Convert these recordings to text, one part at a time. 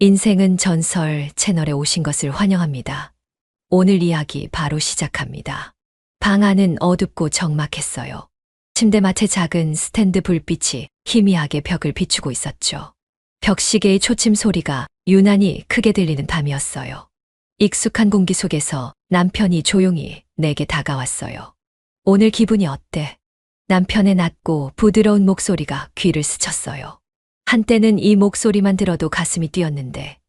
인생은 전설 채널에 오신 것을 환영합니다. 오늘 이야기 바로 시작합니다. 방 안은 어둡고 적막했어요. 침대맡에 작은 스탠드 불빛이 희미하게 벽을 비추고 있었죠. 벽시계의 초침 소리가 유난히 크게 들리는 밤이었어요. 익숙한 공기 속에서 남편이 조용히 내게 다가왔어요. 오늘 기분이 어때? 남편의 낮고 부드러운 목소리가 귀를 스쳤어요. 한때는 이 목소리만 들어도 가슴이 뛰었는데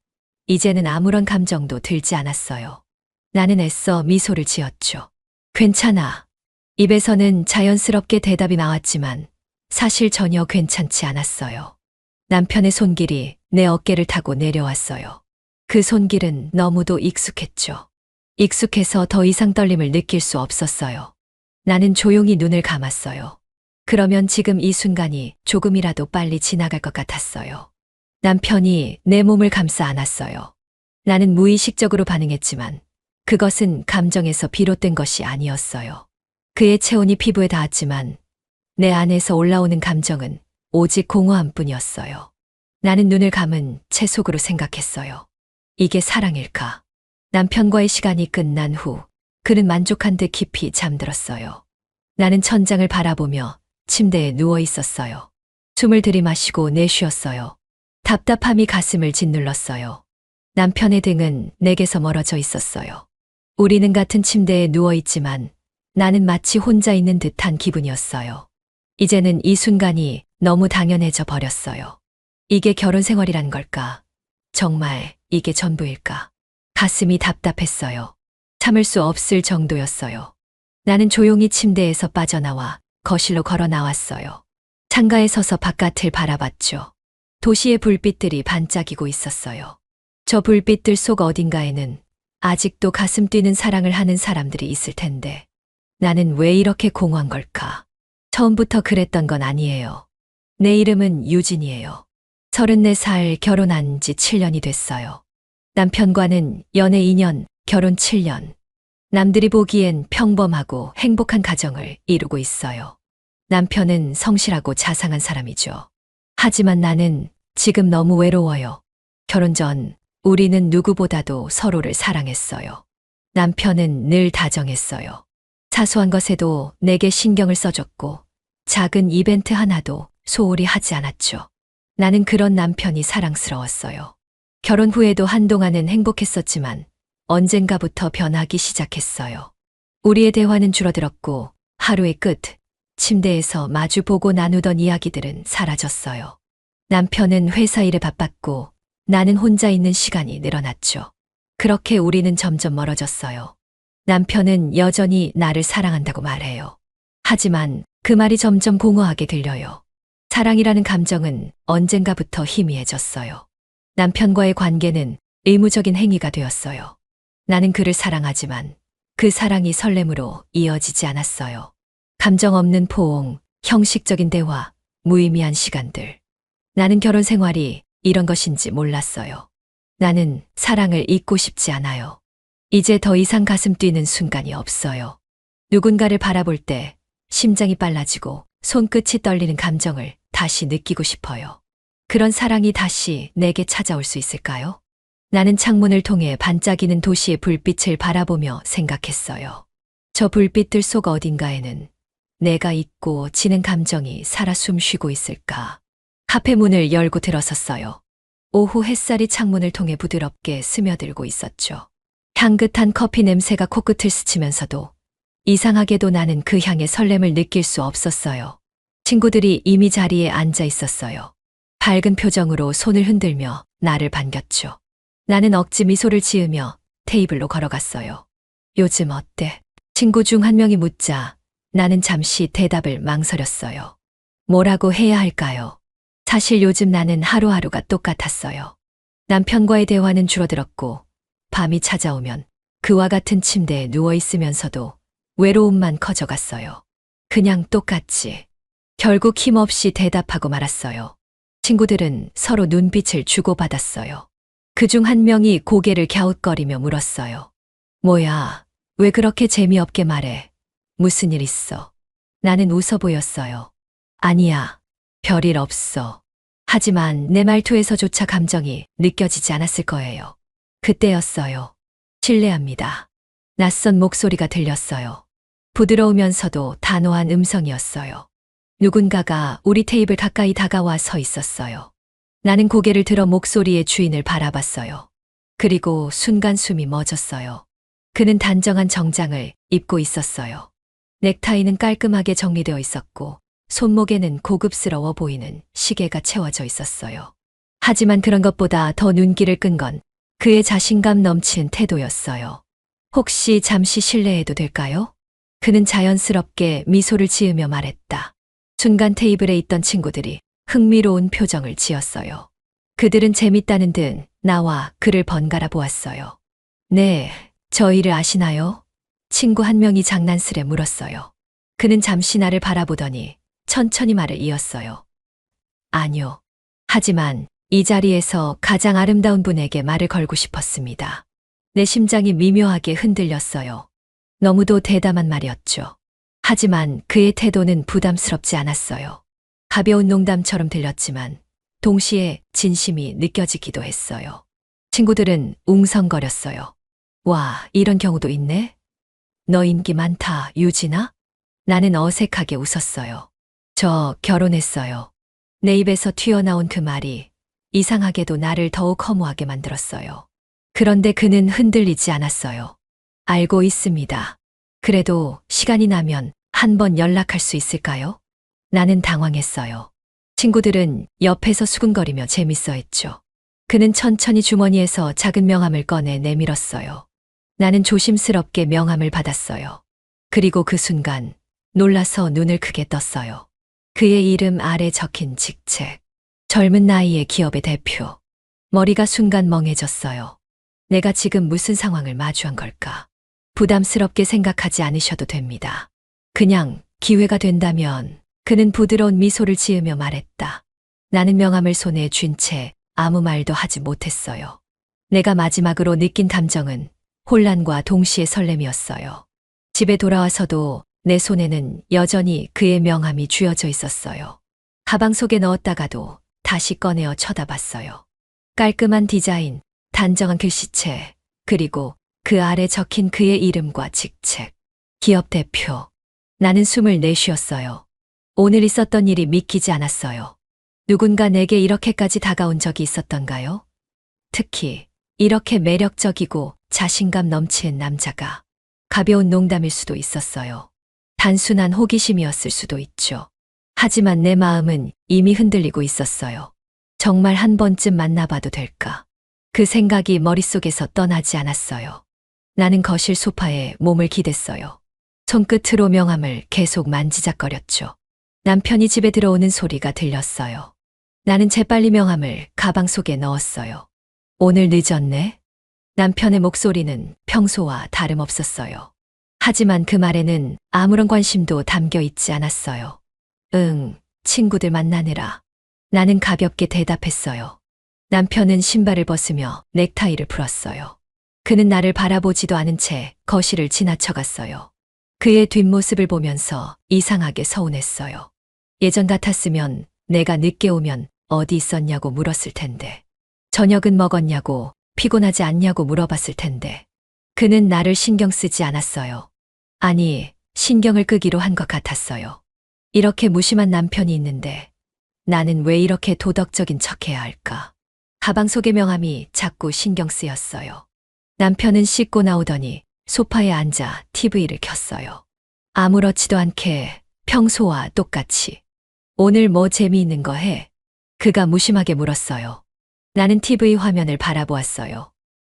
이제는 아무런 감정도 들지 않았어요. 나는 애써 미소를 지었죠. 괜찮아. 입에서는 자연스럽게 대답이 나왔지만 사실 전혀 괜찮지 않았어요. 남편의 손길이 내 어깨를 타고 내려왔어요. 그 손길은 너무도 익숙했죠. 익숙해서 더 이상 떨림을 느낄 수 없었어요. 나는 조용히 눈을 감았어요. 그러면 지금 이 순간이 조금이라도 빨리 지나갈 것 같았어요. 남편이 내 몸을 감싸 안았어요. 나는 무의식적으로 반응했지만 그것은 감정에서 비롯된 것이 아니었어요. 그의 체온이 피부에 닿았지만 내 안에서 올라오는 감정은 오직 공허함 뿐이었어요. 나는 눈을 감은 채 속으로 생각했어요. 이게 사랑일까? 남편과의 시간이 끝난 후 그는 만족한 듯 깊이 잠들었어요. 나는 천장을 바라보며 침대에 누워 있었어요. 숨을 들이마시고 내쉬었어요. 답답함이 가슴을 짓눌렀어요. 남편의 등은 내게서 멀어져 있었어요. 우리는 같은 침대에 누워 있지만 나는 마치 혼자 있는 듯한 기분이었어요. 이제는 이 순간이 너무 당연해져 버렸어요. 이게 결혼 생활이란 걸까? 정말 이게 전부일까? 가슴이 답답했어요. 참을 수 없을 정도였어요. 나는 조용히 침대에서 빠져나와 거실로 걸어 나왔어요. 창가에 서서 바깥을 바라봤죠. 도시의 불빛들이 반짝이고 있었어요. 저 불빛들 속 어딘가에는 아직도 가슴 뛰는 사랑을 하는 사람들이 있을 텐데 나는 왜 이렇게 공허한 걸까? 처음부터 그랬던 건 아니에요. 내 이름은 유진이에요. 34살 결혼한 지 7년이 됐어요. 남편과는 연애 2년, 결혼 7년. 남들이 보기엔 평범하고 행복한 가정을 이루고 있어요. 남편은 성실하고 자상한 사람이죠. 하지만 나는 지금 너무 외로워요. 결혼 전 우리는 누구보다도 서로를 사랑했어요. 남편은 늘 다정했어요. 사소한 것에도 내게 신경을 써줬고 작은 이벤트 하나도 소홀히 하지 않았죠. 나는 그런 남편이 사랑스러웠어요. 결혼 후에도 한동안은 행복했었지만 언젠가부터 변하기 시작했어요. 우리의 대화는 줄어들었고 하루의 끝, 침대에서 마주보고 나누던 이야기들은 사라졌어요. 남편은 회사 일에 바빴고 나는 혼자 있는 시간이 늘어났죠. 그렇게 우리는 점점 멀어졌어요. 남편은 여전히 나를 사랑한다고 말해요. 하지만 그 말이 점점 공허하게 들려요. 사랑이라는 감정은 언젠가부터 희미해졌어요. 남편과의 관계는 의무적인 행위가 되었어요. 나는 그를 사랑하지만 그 사랑이 설렘으로 이어지지 않았어요. 감정 없는 포옹, 형식적인 대화, 무의미한 시간들. 나는 결혼 생활이 이런 것인지 몰랐어요. 나는 사랑을 잊고 싶지 않아요. 이제 더 이상 가슴 뛰는 순간이 없어요. 누군가를 바라볼 때 심장이 빨라지고 손끝이 떨리는 감정을 다시 느끼고 싶어요. 그런 사랑이 다시 내게 찾아올 수 있을까요? 나는 창문을 통해 반짝이는 도시의 불빛을 바라보며 생각했어요. 저 불빛들 속 어딘가에는 내가 잊고 지는 감정이 살아 숨쉬고 있을까? 카페 문을 열고 들어섰어요. 오후 햇살이 창문을 통해 부드럽게 스며들고 있었죠. 향긋한 커피 냄새가 코끝을 스치면서도 이상하게도 나는 그 향의 설렘을 느낄 수 없었어요. 친구들이 이미 자리에 앉아 있었어요. 밝은 표정으로 손을 흔들며 나를 반겼죠. 나는 억지 미소를 지으며 테이블로 걸어갔어요. 요즘 어때? 친구 중 한 명이 묻자 나는 잠시 대답을 망설였어요. 뭐라고 해야 할까요? 사실 요즘 나는 하루하루가 똑같았어요. 남편과의 대화는 줄어들었고 밤이 찾아오면 그와 같은 침대에 누워 있으면서도 외로움만 커져갔어요. 그냥 똑같지. 결국 힘없이 대답하고 말았어요. 친구들은 서로 눈빛을 주고받았어요. 그중 한 명이 고개를 갸웃거리며 물었어요. 뭐야, 왜 그렇게 재미없게 말해? 무슨 일 있어? 나는 웃어 보였어요. 아니야, 별일 없어. 하지만 내 말투에서조차 감정이 느껴지지 않았을 거예요. 그때였어요. 실례합니다. 낯선 목소리가 들렸어요. 부드러우면서도 단호한 음성이었어요. 누군가가 우리 테이블 가까이 다가와 서 있었어요. 나는 고개를 들어 목소리의 주인을 바라봤어요. 그리고 순간 숨이 멎었어요. 그는 단정한 정장을 입고 있었어요. 넥타이는 깔끔하게 정리되어 있었고 손목에는 고급스러워 보이는 시계가 채워져 있었어요. 하지만 그런 것보다 더 눈길을 끈 건 그의 자신감 넘치는 태도였어요. 혹시 잠시 실례해도 될까요? 그는 자연스럽게 미소를 지으며 말했다. 순간 테이블에 있던 친구들이 흥미로운 표정을 지었어요. 그들은 재밌다는 듯 나와 그를 번갈아 보았어요. 네, 저희를 아시나요? 친구 한 명이 장난스레 물었어요. 그는 잠시 나를 바라보더니 천천히 말을 이었어요. 아니요. 하지만 이 자리에서 가장 아름다운 분에게 말을 걸고 싶었습니다. 내 심장이 미묘하게 흔들렸어요. 너무도 대담한 말이었죠. 하지만 그의 태도는 부담스럽지 않았어요. 가벼운 농담처럼 들렸지만 동시에 진심이 느껴지기도 했어요. 친구들은 웅성거렸어요. 와, 이런 경우도 있네? 너 인기 많다, 유진아? 나는 어색하게 웃었어요. 저 결혼했어요. 내 입에서 튀어나온 그 말이 이상하게도 나를 더욱 허무하게 만들었어요. 그런데 그는 흔들리지 않았어요. 알고 있습니다. 그래도 시간이 나면 한번 연락할 수 있을까요? 나는 당황했어요. 친구들은 옆에서 수근거리며 재밌어 했죠. 그는 천천히 주머니에서 작은 명함을 꺼내 내밀었어요. 나는 조심스럽게 명함을 받았어요. 그리고 그 순간 놀라서 눈을 크게 떴어요. 그의 이름 아래 적힌 직책. 젊은 나이의 기업의 대표. 머리가 순간 멍해졌어요. 내가 지금 무슨 상황을 마주한 걸까? 부담스럽게 생각하지 않으셔도 됩니다. 그냥 기회가 된다면. 그는 부드러운 미소를 지으며 말했다. 나는 명함을 손에 쥔 채 아무 말도 하지 못했어요. 내가 마지막으로 느낀 감정은 혼란과 동시에 설렘이었어요. 집에 돌아와서도 내 손에는 여전히 그의 명함이 쥐어져 있었어요. 가방 속에 넣었다가도 다시 꺼내어 쳐다봤어요. 깔끔한 디자인, 단정한 글씨체, 그리고 그 아래 적힌 그의 이름과 직책. 기업 대표. 나는 숨을 내쉬었어요. 오늘 있었던 일이 믿기지 않았어요. 누군가 내게 이렇게까지 다가온 적이 있었던가요? 특히 이렇게 매력적이고 자신감 넘치는 남자가. 가벼운 농담일 수도 있었어요. 단순한 호기심이었을 수도 있죠. 하지만 내 마음은 이미 흔들리고 있었어요. 정말 한 번쯤 만나봐도 될까? 그 생각이 머릿속에서 떠나지 않았어요. 나는 거실 소파에 몸을 기댔어요. 손끝으로 명함을 계속 만지작거렸죠. 남편이 집에 들어오는 소리가 들렸어요. 나는 재빨리 명함을 가방 속에 넣었어요. 오늘 늦었네? 남편의 목소리는 평소와 다름없었어요. 하지만 그 말에는 아무런 관심도 담겨 있지 않았어요. 응, 친구들 만나느라. 나는 가볍게 대답했어요. 남편은 신발을 벗으며 넥타이를 풀었어요. 그는 나를 바라보지도 않은 채 거실을 지나쳐갔어요. 그의 뒷모습을 보면서 이상하게 서운했어요. 예전 같았으면 내가 늦게 오면 어디 있었냐고 물었을 텐데. 저녁은 먹었냐고, 피곤하지 않냐고 물어봤을 텐데. 그는 나를 신경 쓰지 않았어요. 아니, 신경을 끄기로 한 것 같았어요. 이렇게 무심한 남편이 있는데 나는 왜 이렇게 도덕적인 척해야 할까? 가방 속의 명함이 자꾸 신경 쓰였어요. 남편은 씻고 나오더니 소파에 앉아 TV를 켰어요. 아무렇지도 않게 평소와 똑같이. 오늘 뭐 재미있는 거 해? 그가 무심하게 물었어요. 나는 TV 화면을 바라보았어요.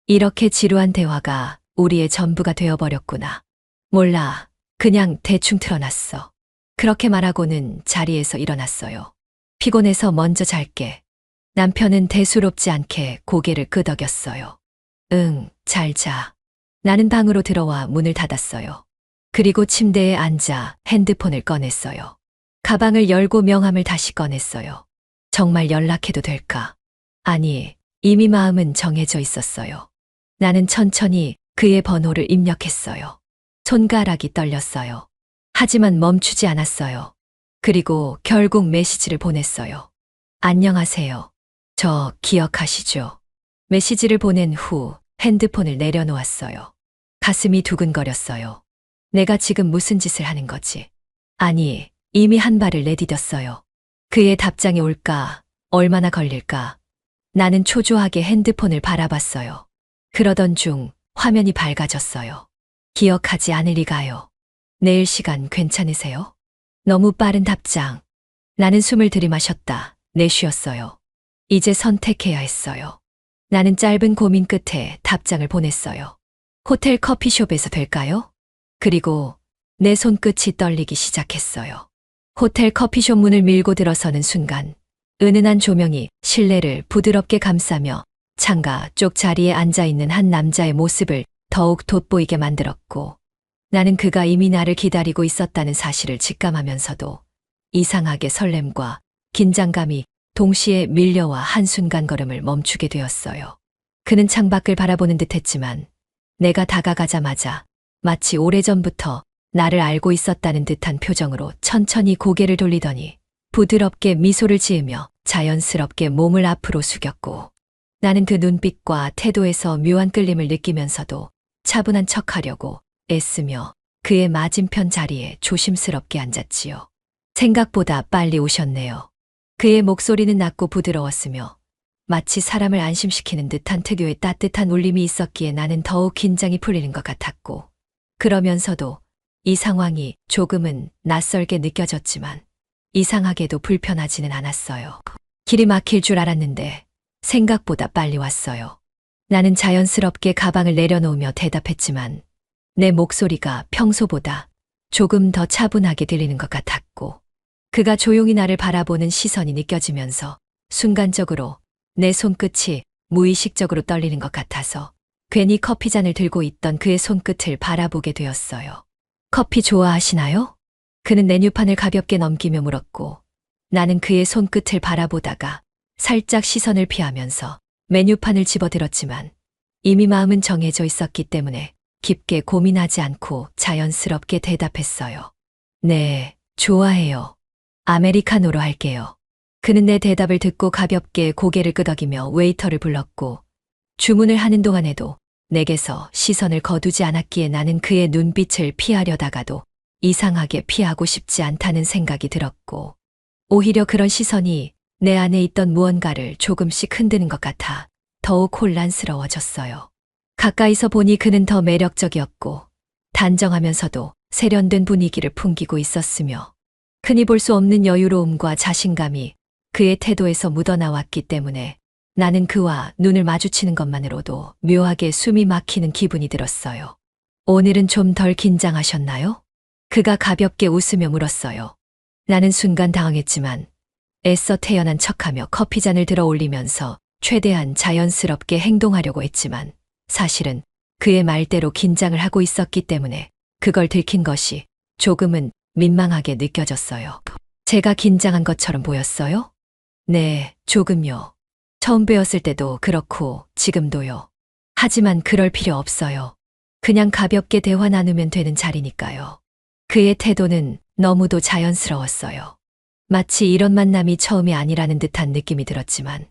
이렇게 지루한 대화가 우리의 전부가 되어버렸구나. 몰라, 그냥 대충 틀어놨어. 그렇게 말하고는 자리에서 일어났어요. 피곤해서 먼저 잘게. 남편은 대수롭지 않게 고개를 끄덕였어요. 응, 잘 자. 나는 방으로 들어와 문을 닫았어요. 그리고 침대에 앉아 핸드폰을 꺼냈어요. 가방을 열고 명함을 다시 꺼냈어요. 정말 연락해도 될까? 아니, 이미 마음은 정해져 있었어요. 나는 천천히 그의 번호를 입력했어요. 손가락이 떨렸어요. 하지만 멈추지 않았어요. 그리고 결국 메시지를 보냈어요. 안녕하세요. 저 기억하시죠? 메시지를 보낸 후 핸드폰을 내려놓았어요. 가슴이 두근거렸어요. 내가 지금 무슨 짓을 하는 거지? 아니, 이미 한 발을 내디뎠어요. 그의 답장이 올까, 얼마나 걸릴까? 나는 초조하게 핸드폰을 바라봤어요. 그러던 중 화면이 밝아졌어요. 기억하지 않을 리가요. 내일 시간 괜찮으세요? 너무 빠른 답장. 나는 숨을 들이마셨다. 내쉬었어요. 이제 선택해야 했어요. 나는 짧은 고민 끝에 답장을 보냈어요. 호텔 커피숍에서 될까요? 그리고 내 손끝이 떨리기 시작했어요. 호텔 커피숍 문을 밀고 들어서는 순간 은은한 조명이 실내를 부드럽게 감싸며 창가 쪽 자리에 앉아있는 한 남자의 모습을 더욱 돋보이게 만들었고, 나는 그가 이미 나를 기다리고 있었다는 사실을 직감하면서도 이상하게 설렘과 긴장감이 동시에 밀려와 한순간 걸음을 멈추게 되었어요. 그는 창밖을 바라보는 듯했지만 내가 다가가자마자 마치 오래전부터 나를 알고 있었다는 듯한 표정으로 천천히 고개를 돌리더니 부드럽게 미소를 지으며 자연스럽게 몸을 앞으로 숙였고, 나는 그 눈빛과 태도에서 묘한 끌림을 느끼면서도 차분한 척하려고 애쓰며 그의 맞은편 자리에 조심스럽게 앉았지요. 생각보다 빨리 오셨네요. 그의 목소리는 낮고 부드러웠으며 마치 사람을 안심시키는 듯한 특유의 따뜻한 울림이 있었기에 나는 더욱 긴장이 풀리는 것 같았고, 그러면서도 이 상황이 조금은 낯설게 느껴졌지만 이상하게도 불편하지는 않았어요. 길이 막힐 줄 알았는데 생각보다 빨리 왔어요. 나는 자연스럽게 가방을 내려놓으며 대답했지만 내 목소리가 평소보다 조금 더 차분하게 들리는 것 같았고, 그가 조용히 나를 바라보는 시선이 느껴지면서 순간적으로 내 손끝이 무의식적으로 떨리는 것 같아서 괜히 커피잔을 들고 있던 그의 손끝을 바라보게 되었어요. 커피 좋아하시나요? 그는 메뉴판을 가볍게 넘기며 물었고, 나는 그의 손끝을 바라보다가 살짝 시선을 피하면서 메뉴판을 집어들었지만 이미 마음은 정해져 있었기 때문에 깊게 고민하지 않고 자연스럽게 대답했어요. 네, 좋아해요. 아메리카노로 할게요. 그는 내 대답을 듣고 가볍게 고개를 끄덕이며 웨이터를 불렀고, 주문을 하는 동안에도 내게서 시선을 거두지 않았기에 나는 그의 눈빛을 피하려다가도 이상하게 피하고 싶지 않다는 생각이 들었고, 오히려 그런 시선이 내 안에 있던 무언가를 조금씩 흔드는 것 같아 더욱 혼란스러워졌어요. 가까이서 보니 그는 더 매력적이었고 단정하면서도 세련된 분위기를 풍기고 있었으며, 흔히 볼 수 없는 여유로움과 자신감이 그의 태도에서 묻어나왔기 때문에 나는 그와 눈을 마주치는 것만으로도 묘하게 숨이 막히는 기분이 들었어요. 오늘은 좀 덜 긴장하셨나요? 그가 가볍게 웃으며 물었어요. 나는 순간 당황했지만 애써 태연한 척하며 커피잔을 들어 올리면서 최대한 자연스럽게 행동하려고 했지만 사실은 그의 말대로 긴장을 하고 있었기 때문에 그걸 들킨 것이 조금은 민망하게 느껴졌어요. 제가 긴장한 것처럼 보였어요? 네, 조금요. 처음 뵈었을 때도 그렇고 지금도요. 하지만 그럴 필요 없어요. 그냥 가볍게 대화 나누면 되는 자리니까요. 그의 태도는 너무도 자연스러웠어요. 마치 이런 만남이 처음이 아니라는 듯한 느낌이 들었지만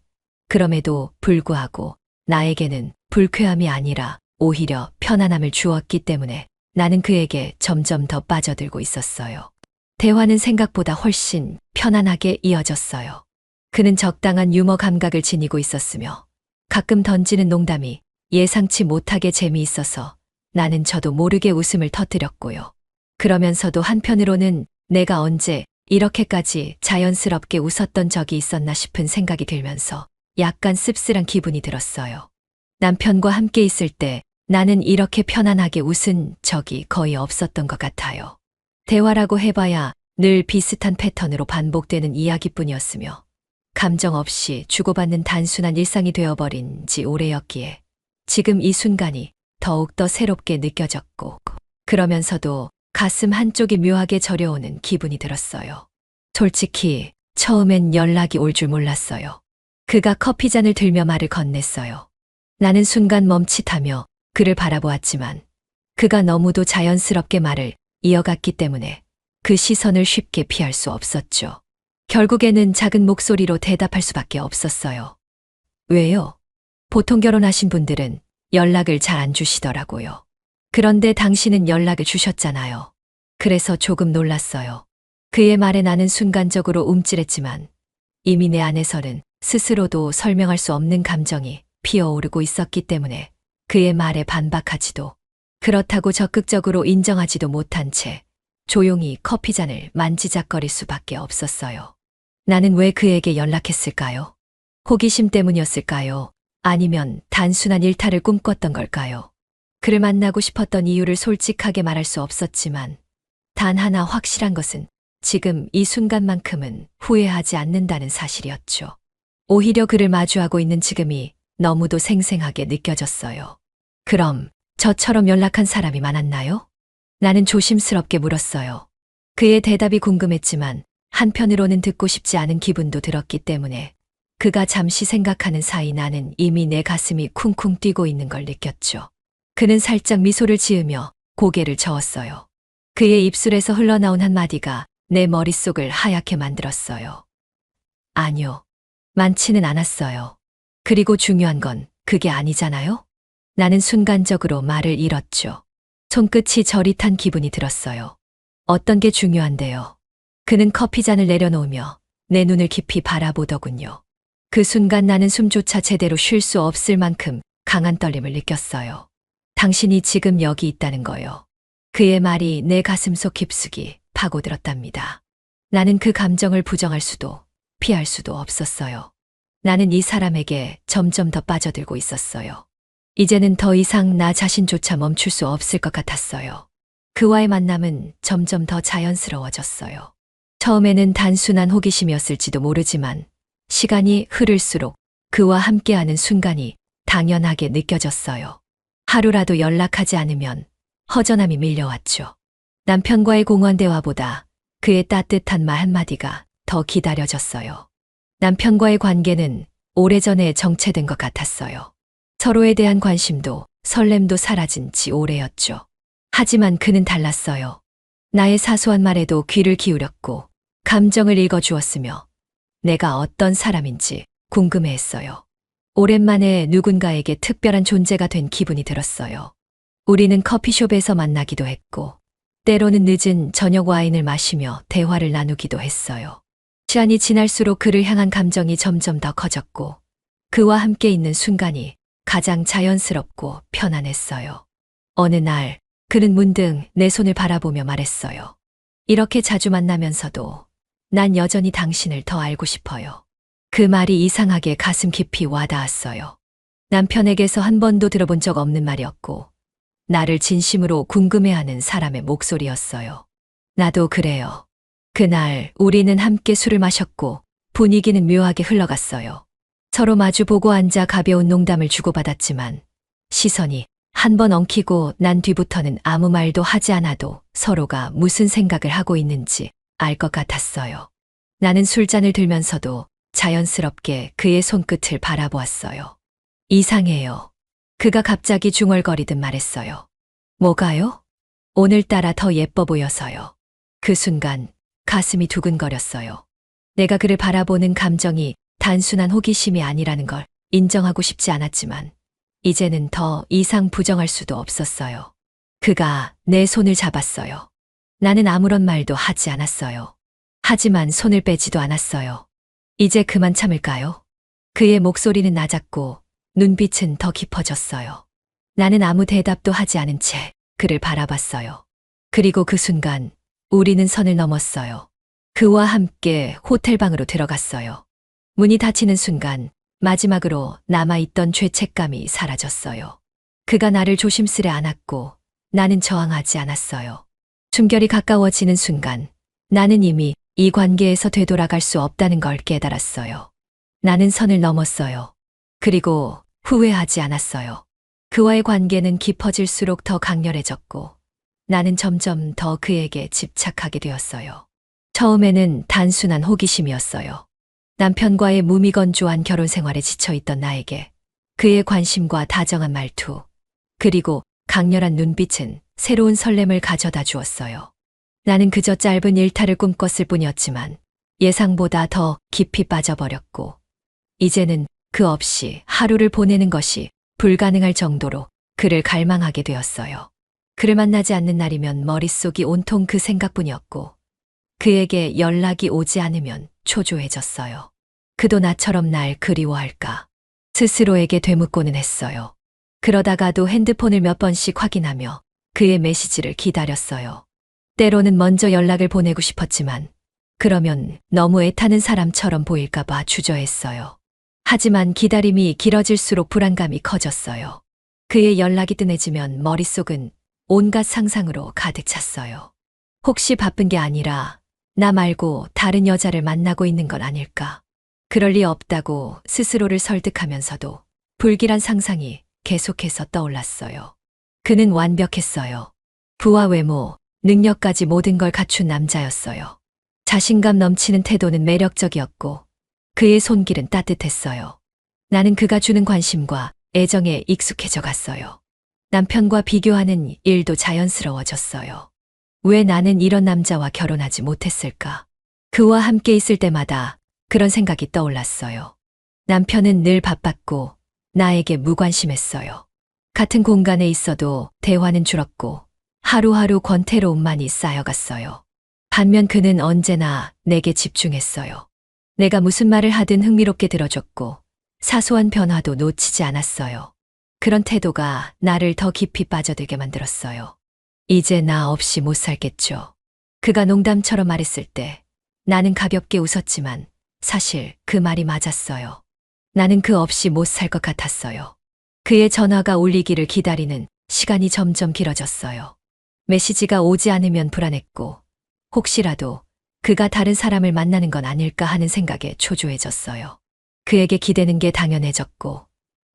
그럼에도 불구하고 나에게는 불쾌함이 아니라 오히려 편안함을 주었기 때문에 나는 그에게 점점 더 빠져들고 있었어요. 대화는 생각보다 훨씬 편안하게 이어졌어요. 그는 적당한 유머 감각을 지니고 있었으며 가끔 던지는 농담이 예상치 못하게 재미있어서 나는 저도 모르게 웃음을 터뜨렸고요. 그러면서도 한편으로는 내가 언제 이렇게까지 자연스럽게 웃었던 적이 있었나 싶은 생각이 들면서 약간 씁쓸한 기분이 들었어요. 남편과 함께 있을 때 나는 이렇게 편안하게 웃은 적이 거의 없었던 것 같아요. 대화라고 해봐야 늘 비슷한 패턴으로 반복되는 이야기뿐이었으며 감정 없이 주고받는 단순한 일상이 되어버린 지 오래였기에 지금 이 순간이 더욱더 새롭게 느껴졌고, 그러면서도 가슴 한쪽이 묘하게 저려오는 기분이 들었어요. 솔직히 처음엔 연락이 올 줄 몰랐어요. 그가 커피잔을 들며 말을 건넸어요. 나는 순간 멈칫하며 그를 바라보았지만 그가 너무도 자연스럽게 말을 이어갔기 때문에 그 시선을 쉽게 피할 수 없었죠. 결국에는 작은 목소리로 대답할 수밖에 없었어요. 왜요? 보통 결혼하신 분들은 연락을 잘 안 주시더라고요. 그런데 당신은 연락을 주셨잖아요. 그래서 조금 놀랐어요. 그의 말에 나는 순간적으로 움찔했지만 이미 내 안에서는 스스로도 설명할 수 없는 감정이 피어오르고 있었기 때문에 그의 말에 반박하지도 그렇다고 적극적으로 인정하지도 못한 채 조용히 커피잔을 만지작거릴 수밖에 없었어요. 나는 왜 그에게 연락했을까요? 호기심 때문이었을까요? 아니면 단순한 일탈을 꿈꿨던 걸까요? 그를 만나고 싶었던 이유를 솔직하게 말할 수 없었지만 단 하나 확실한 것은 지금 이 순간만큼은 후회하지 않는다는 사실이었죠. 오히려 그를 마주하고 있는 지금이 너무도 생생하게 느껴졌어요. 그럼 저처럼 연락한 사람이 많았나요? 나는 조심스럽게 물었어요. 그의 대답이 궁금했지만 한편으로는 듣고 싶지 않은 기분도 들었기 때문에 그가 잠시 생각하는 사이 나는 이미 내 가슴이 쿵쿵 뛰고 있는 걸 느꼈죠. 그는 살짝 미소를 지으며 고개를 저었어요. 그의 입술에서 흘러나온 한마디가 내 머릿속을 하얗게 만들었어요. 아니요. 많지는 않았어요. 그리고 중요한 건 그게 아니잖아요? 나는 순간적으로 말을 잃었죠. 손끝이 저릿한 기분이 들었어요. 어떤 게 중요한데요? 그는 커피잔을 내려놓으며 내 눈을 깊이 바라보더군요. 그 순간 나는 숨조차 제대로 쉴 수 없을 만큼 강한 떨림을 느꼈어요. 당신이 지금 여기 있다는 거요. 그의 말이 내 가슴속 깊숙이 파고들었답니다. 나는 그 감정을 부정할 수도 피할 수도 없었어요. 나는 이 사람에게 점점 더 빠져들고 있었어요. 이제는 더 이상 나 자신조차 멈출 수 없을 것 같았어요. 그와의 만남은 점점 더 자연스러워졌어요. 처음에는 단순한 호기심이었을지도 모르지만 시간이 흐를수록 그와 함께하는 순간이 당연하게 느껴졌어요. 하루라도 연락하지 않으면 허전함이 밀려왔죠. 남편과의 공원 대화보다 그의 따뜻한 말 한마디가 더 기다려졌어요. 남편과의 관계는 오래전에 정체된 것 같았어요. 서로에 대한 관심도 설렘도 사라진 지 오래였죠. 하지만 그는 달랐어요. 나의 사소한 말에도 귀를 기울였고 감정을 읽어주었으며 내가 어떤 사람인지 궁금해했어요. 오랜만에 누군가에게 특별한 존재가 된 기분이 들었어요. 우리는 커피숍에서 만나기도 했고 때로는 늦은 저녁 와인을 마시며 대화를 나누기도 했어요. 시간이 지날수록 그를 향한 감정이 점점 더 커졌고 그와 함께 있는 순간이 가장 자연스럽고 편안했어요. 어느 날 그는 문득 내 손을 바라보며 말했어요. 이렇게 자주 만나면서도 난 여전히 당신을 더 알고 싶어요. 그 말이 이상하게 가슴 깊이 와닿았어요. 남편에게서 한 번도 들어본 적 없는 말이었고 나를 진심으로 궁금해하는 사람의 목소리였어요. 나도 그래요. 그날 우리는 함께 술을 마셨고 분위기는 묘하게 흘러갔어요. 서로 마주보고 앉아 가벼운 농담을 주고받았지만 시선이 한 번 엉키고 난 뒤부터는 아무 말도 하지 않아도 서로가 무슨 생각을 하고 있는지 알 것 같았어요. 나는 술잔을 들면서도 자연스럽게 그의 손끝을 바라보았어요. 이상해요. 그가 갑자기 중얼거리듯 말했어요. 뭐가요? 오늘따라 더 예뻐 보여서요. 그 순간 가슴이 두근거렸어요. 내가 그를 바라보는 감정이 단순한 호기심이 아니라는 걸 인정하고 싶지 않았지만 이제는 더 이상 부정할 수도 없었어요. 그가 내 손을 잡았어요. 나는 아무런 말도 하지 않았어요. 하지만 손을 빼지도 않았어요. 이제 그만 참을까요? 그의 목소리는 낮았고 눈빛은 더 깊어졌어요. 나는 아무 대답도 하지 않은 채 그를 바라봤어요. 그리고 그 순간 우리는 선을 넘었어요. 그와 함께 호텔방으로 들어갔어요. 문이 닫히는 순간 마지막으로 남아있던 죄책감이 사라졌어요. 그가 나를 조심스레 안았고 나는 저항하지 않았어요. 숨결이 가까워지는 순간 나는 이미 이 관계에서 되돌아갈 수 없다는 걸 깨달았어요. 나는 선을 넘었어요. 그리고 후회하지 않았어요. 그와의 관계는 깊어질수록 더 강렬해졌고 나는 점점 더 그에게 집착하게 되었어요. 처음에는 단순한 호기심이었어요. 남편과의 무미건조한 결혼 생활에 지쳐있던 나에게 그의 관심과 다정한 말투, 그리고 강렬한 눈빛은 새로운 설렘을 가져다 주었어요. 나는 그저 짧은 일탈을 꿈꿨을 뿐이었지만 예상보다 더 깊이 빠져버렸고, 이제는 그 없이 하루를 보내는 것이 불가능할 정도로 그를 갈망하게 되었어요. 그를 만나지 않는 날이면 머릿속이 온통 그 생각뿐이었고, 그에게 연락이 오지 않으면 초조해졌어요. 그도 나처럼 날 그리워할까? 스스로에게 되묻고는 했어요. 그러다가도 핸드폰을 몇 번씩 확인하며 그의 메시지를 기다렸어요. 때로는 먼저 연락을 보내고 싶었지만, 그러면 너무 애타는 사람처럼 보일까봐 주저했어요. 하지만 기다림이 길어질수록 불안감이 커졌어요. 그의 연락이 뜸해지면 머릿속은 온갖 상상으로 가득 찼어요. 혹시 바쁜 게 아니라 나 말고 다른 여자를 만나고 있는 건 아닐까? 그럴 리 없다고 스스로를 설득하면서도 불길한 상상이 계속해서 떠올랐어요. 그는 완벽했어요. 부와 외모, 능력까지 모든 걸 갖춘 남자였어요. 자신감 넘치는 태도는 매력적이었고 그의 손길은 따뜻했어요. 나는 그가 주는 관심과 애정에 익숙해져 갔어요. 남편과 비교하는 일도 자연스러워졌어요. 왜 나는 이런 남자와 결혼하지 못했을까? 그와 함께 있을 때마다 그런 생각이 떠올랐어요. 남편은 늘 바빴고 나에게 무관심했어요. 같은 공간에 있어도 대화는 줄었고 하루하루 권태로움만이 쌓여갔어요. 반면 그는 언제나 내게 집중했어요. 내가 무슨 말을 하든 흥미롭게 들어줬고 사소한 변화도 놓치지 않았어요. 그런 태도가 나를 더 깊이 빠져들게 만들었어요. 이제 나 없이 못 살겠죠. 그가 농담처럼 말했을 때 나는 가볍게 웃었지만 사실 그 말이 맞았어요. 나는 그 없이 못 살 것 같았어요. 그의 전화가 울리기를 기다리는 시간이 점점 길어졌어요. 메시지가 오지 않으면 불안했고 혹시라도 그가 다른 사람을 만나는 건 아닐까 하는 생각에 초조해졌어요. 그에게 기대는 게 당연해졌고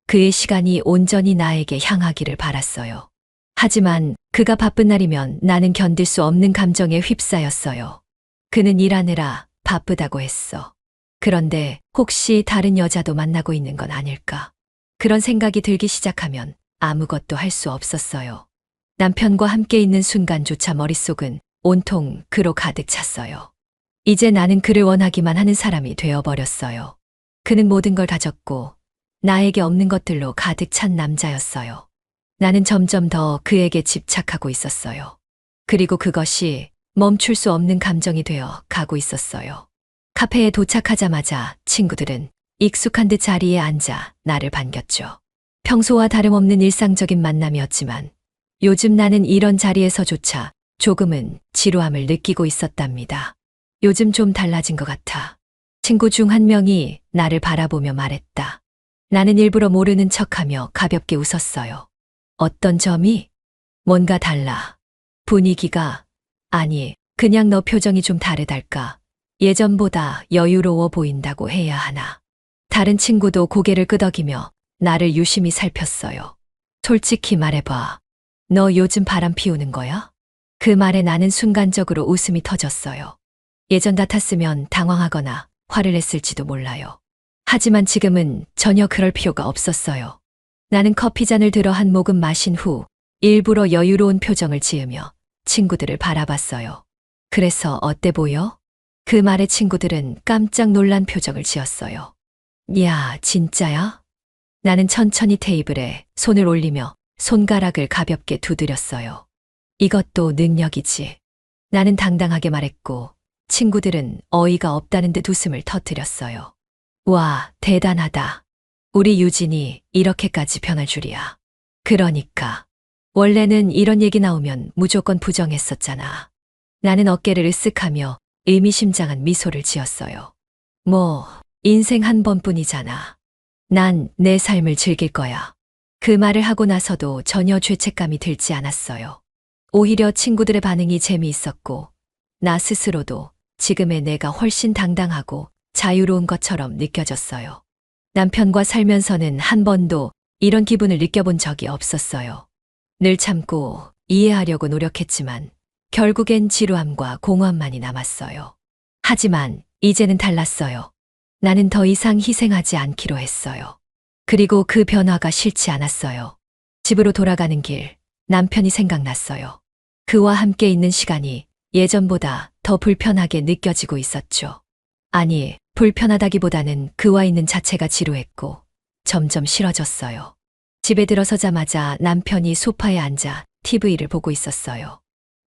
그의 시간이 온전히 나에게 향하기를 바랐어요. 하지만 그가 바쁜 날이면 나는 견딜 수 없는 감정에 휩싸였어요. 그는 일하느라 바쁘다고 했어. 그런데 혹시 다른 여자도 만나고 있는 건 아닐까? 그런 생각이 들기 시작하면 아무것도 할 수 없었어요. 남편과 함께 있는 순간조차 머릿속은 온통 그로 가득 찼어요. 이제 나는 그를 원하기만 하는 사람이 되어버렸어요. 그는 모든 걸 가졌고 나에게 없는 것들로 가득 찬 남자였어요. 나는 점점 더 그에게 집착하고 있었어요. 그리고 그것이 멈출 수 없는 감정이 되어 가고 있었어요. 카페에 도착하자마자 친구들은 익숙한 듯 자리에 앉아 나를 반겼죠. 평소와 다름없는 일상적인 만남이었지만 요즘 나는 이런 자리에서조차 조금은 지루함을 느끼고 있었답니다. 요즘 좀 달라진 것 같아. 친구 중 한 명이 나를 바라보며 말했다. 나는 일부러 모르는 척하며 가볍게 웃었어요. 어떤 점이? 뭔가 달라. 분위기가, 아니, 그냥 너 표정이 좀 다르달까. 예전보다 여유로워 보인다고 해야 하나. 다른 친구도 고개를 끄덕이며 나를 유심히 살폈어요. 솔직히 말해봐. 너 요즘 바람 피우는 거야? 그 말에 나는 순간적으로 웃음이 터졌어요. 예전 같았으면 당황하거나 화를 냈을지도 몰라요. 하지만 지금은 전혀 그럴 필요가 없었어요. 나는 커피잔을 들어 한 모금 마신 후 일부러 여유로운 표정을 지으며 친구들을 바라봤어요. 그래서 어때 보여? 그 말에 친구들은 깜짝 놀란 표정을 지었어요. 야, 진짜야? 나는 천천히 테이블에 손을 올리며 손가락을 가볍게 두드렸어요. 이것도 능력이지. 나는 당당하게 말했고 친구들은 어이가 없다는 듯 웃음을 터뜨렸어요. 와, 대단하다. 우리 유진이 이렇게까지 변할 줄이야. 그러니까. 원래는 이런 얘기 나오면 무조건 부정했었잖아. 나는 어깨를 으쓱하며 의미심장한 미소를 지었어요. 뭐, 인생 한 번뿐이잖아. 난 내 삶을 즐길 거야. 그 말을 하고 나서도 전혀 죄책감이 들지 않았어요. 오히려 친구들의 반응이 재미있었고, 나 스스로도 지금의 내가 훨씬 당당하고 자유로운 것처럼 느껴졌어요. 남편과 살면서는 한 번도 이런 기분을 느껴본 적이 없었어요. 늘 참고 이해하려고 노력했지만 결국엔 지루함과 공허함만이 남았어요. 하지만 이제는 달랐어요. 나는 더 이상 희생하지 않기로 했어요. 그리고 그 변화가 싫지 않았어요. 집으로 돌아가는 길, 남편이 생각났어요. 그와 함께 있는 시간이 예전보다 더 불편하게 느껴지고 있었죠. 아니, 불편하다기보다는 그와 있는 자체가 지루했고 점점 싫어졌어요. 집에 들어서자마자 남편이 소파에 앉아 TV를 보고 있었어요.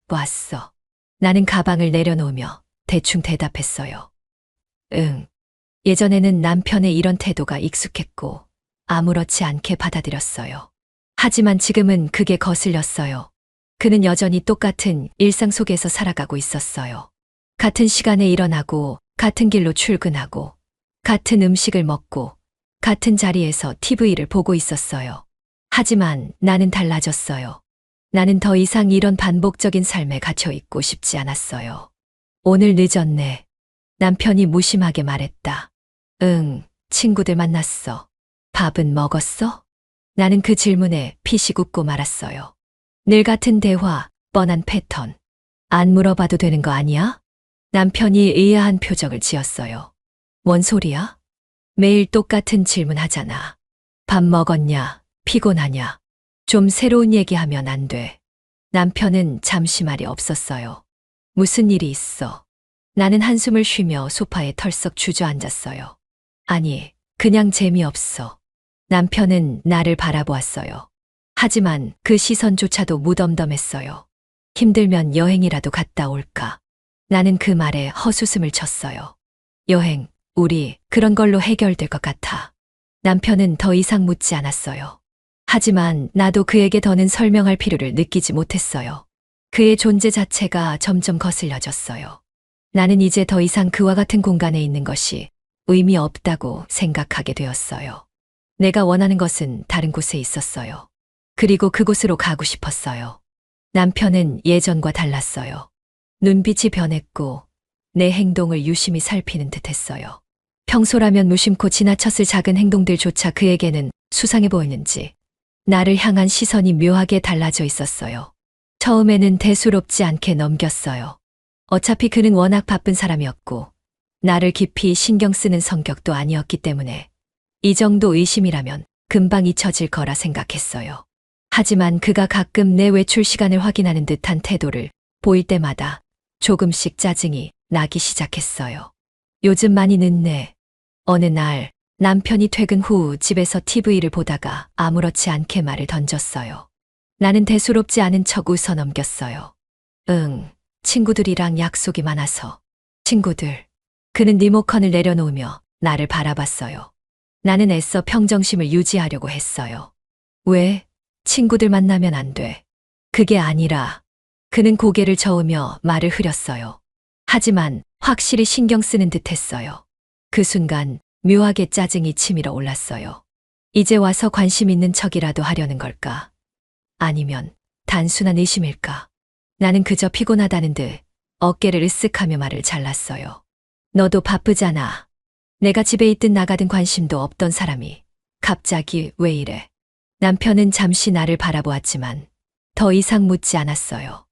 왔어. 나는 가방을 내려놓으며 대충 대답했어요. 응. 예전에는 남편의 이런 태도가 익숙했고 아무렇지 않게 받아들였어요. 하지만 지금은 그게 거슬렸어요. 그는 여전히 똑같은 일상 속에서 살아가고 있었어요. 같은 시간에 일어나고, 같은 길로 출근하고, 같은 음식을 먹고, 같은 자리에서 TV를 보고 있었어요. 하지만 나는 달라졌어요. 나는 더 이상 이런 반복적인 삶에 갇혀 있고 싶지 않았어요. 오늘 늦었네. 남편이 무심하게 말했다. 응, 친구들 만났어. 밥은 먹었어? 나는 그 질문에 피식 웃고 말았어요. 늘 같은 대화, 뻔한 패턴. 안 물어봐도 되는 거 아니야? 남편이 의아한 표정을 지었어요. 뭔 소리야? 매일 똑같은 질문 하잖아. 밥 먹었냐? 피곤하냐? 좀 새로운 얘기하면 안 돼. 남편은 잠시 말이 없었어요. 무슨 일이 있어? 나는 한숨을 쉬며 소파에 털썩 주저앉았어요. 아니, 그냥 재미없어. 남편은 나를 바라보았어요. 하지만 그 시선조차도 무덤덤했어요. 힘들면 여행이라도 갔다 올까? 나는 그 말에 헛웃음을 쳤어요. 여행, 우리 그런 걸로 해결될 것 같아. 남편은 더 이상 묻지 않았어요. 하지만 나도 그에게 더는 설명할 필요를 느끼지 못했어요. 그의 존재 자체가 점점 거슬려졌어요. 나는 이제 더 이상 그와 같은 공간에 있는 것이 의미 없다고 생각하게 되었어요. 내가 원하는 것은 다른 곳에 있었어요. 그리고 그곳으로 가고 싶었어요. 남편은 예전과 달랐어요. 눈빛이 변했고 내 행동을 유심히 살피는 듯했어요. 평소라면 무심코 지나쳤을 작은 행동들조차 그에게는 수상해 보이는지 나를 향한 시선이 묘하게 달라져 있었어요. 처음에는 대수롭지 않게 넘겼어요. 어차피 그는 워낙 바쁜 사람이었고 나를 깊이 신경 쓰는 성격도 아니었기 때문에 이 정도 의심이라면 금방 잊혀질 거라 생각했어요. 하지만 그가 가끔 내 외출 시간을 확인하는 듯한 태도를 보일 때마다 조금씩 짜증이 나기 시작했어요. 요즘 많이 늦네. 어느 날 남편이 퇴근 후 집에서 TV를 보다가 아무렇지 않게 말을 던졌어요. 나는 대수롭지 않은 척 웃어 넘겼어요. 응, 친구들이랑 약속이 많아서. 친구들. 그는 리모컨을 내려놓으며 나를 바라봤어요. 나는 애써 평정심을 유지하려고 했어요. 왜? 친구들 만나면 안 돼. 그게 아니라. 그는 고개를 저으며 말을 흐렸어요. 하지만 확실히 신경 쓰는 듯 했어요. 그 순간 묘하게 짜증이 치밀어 올랐어요. 이제 와서 관심 있는 척이라도 하려는 걸까? 아니면 단순한 의심일까? 나는 그저 피곤하다는 듯 어깨를 으쓱하며 말을 잘랐어요. 너도 바쁘잖아. 내가 집에 있든 나가든 관심도 없던 사람이 갑자기 왜 이래? 남편은 잠시 나를 바라보았지만 더 이상 묻지 않았어요.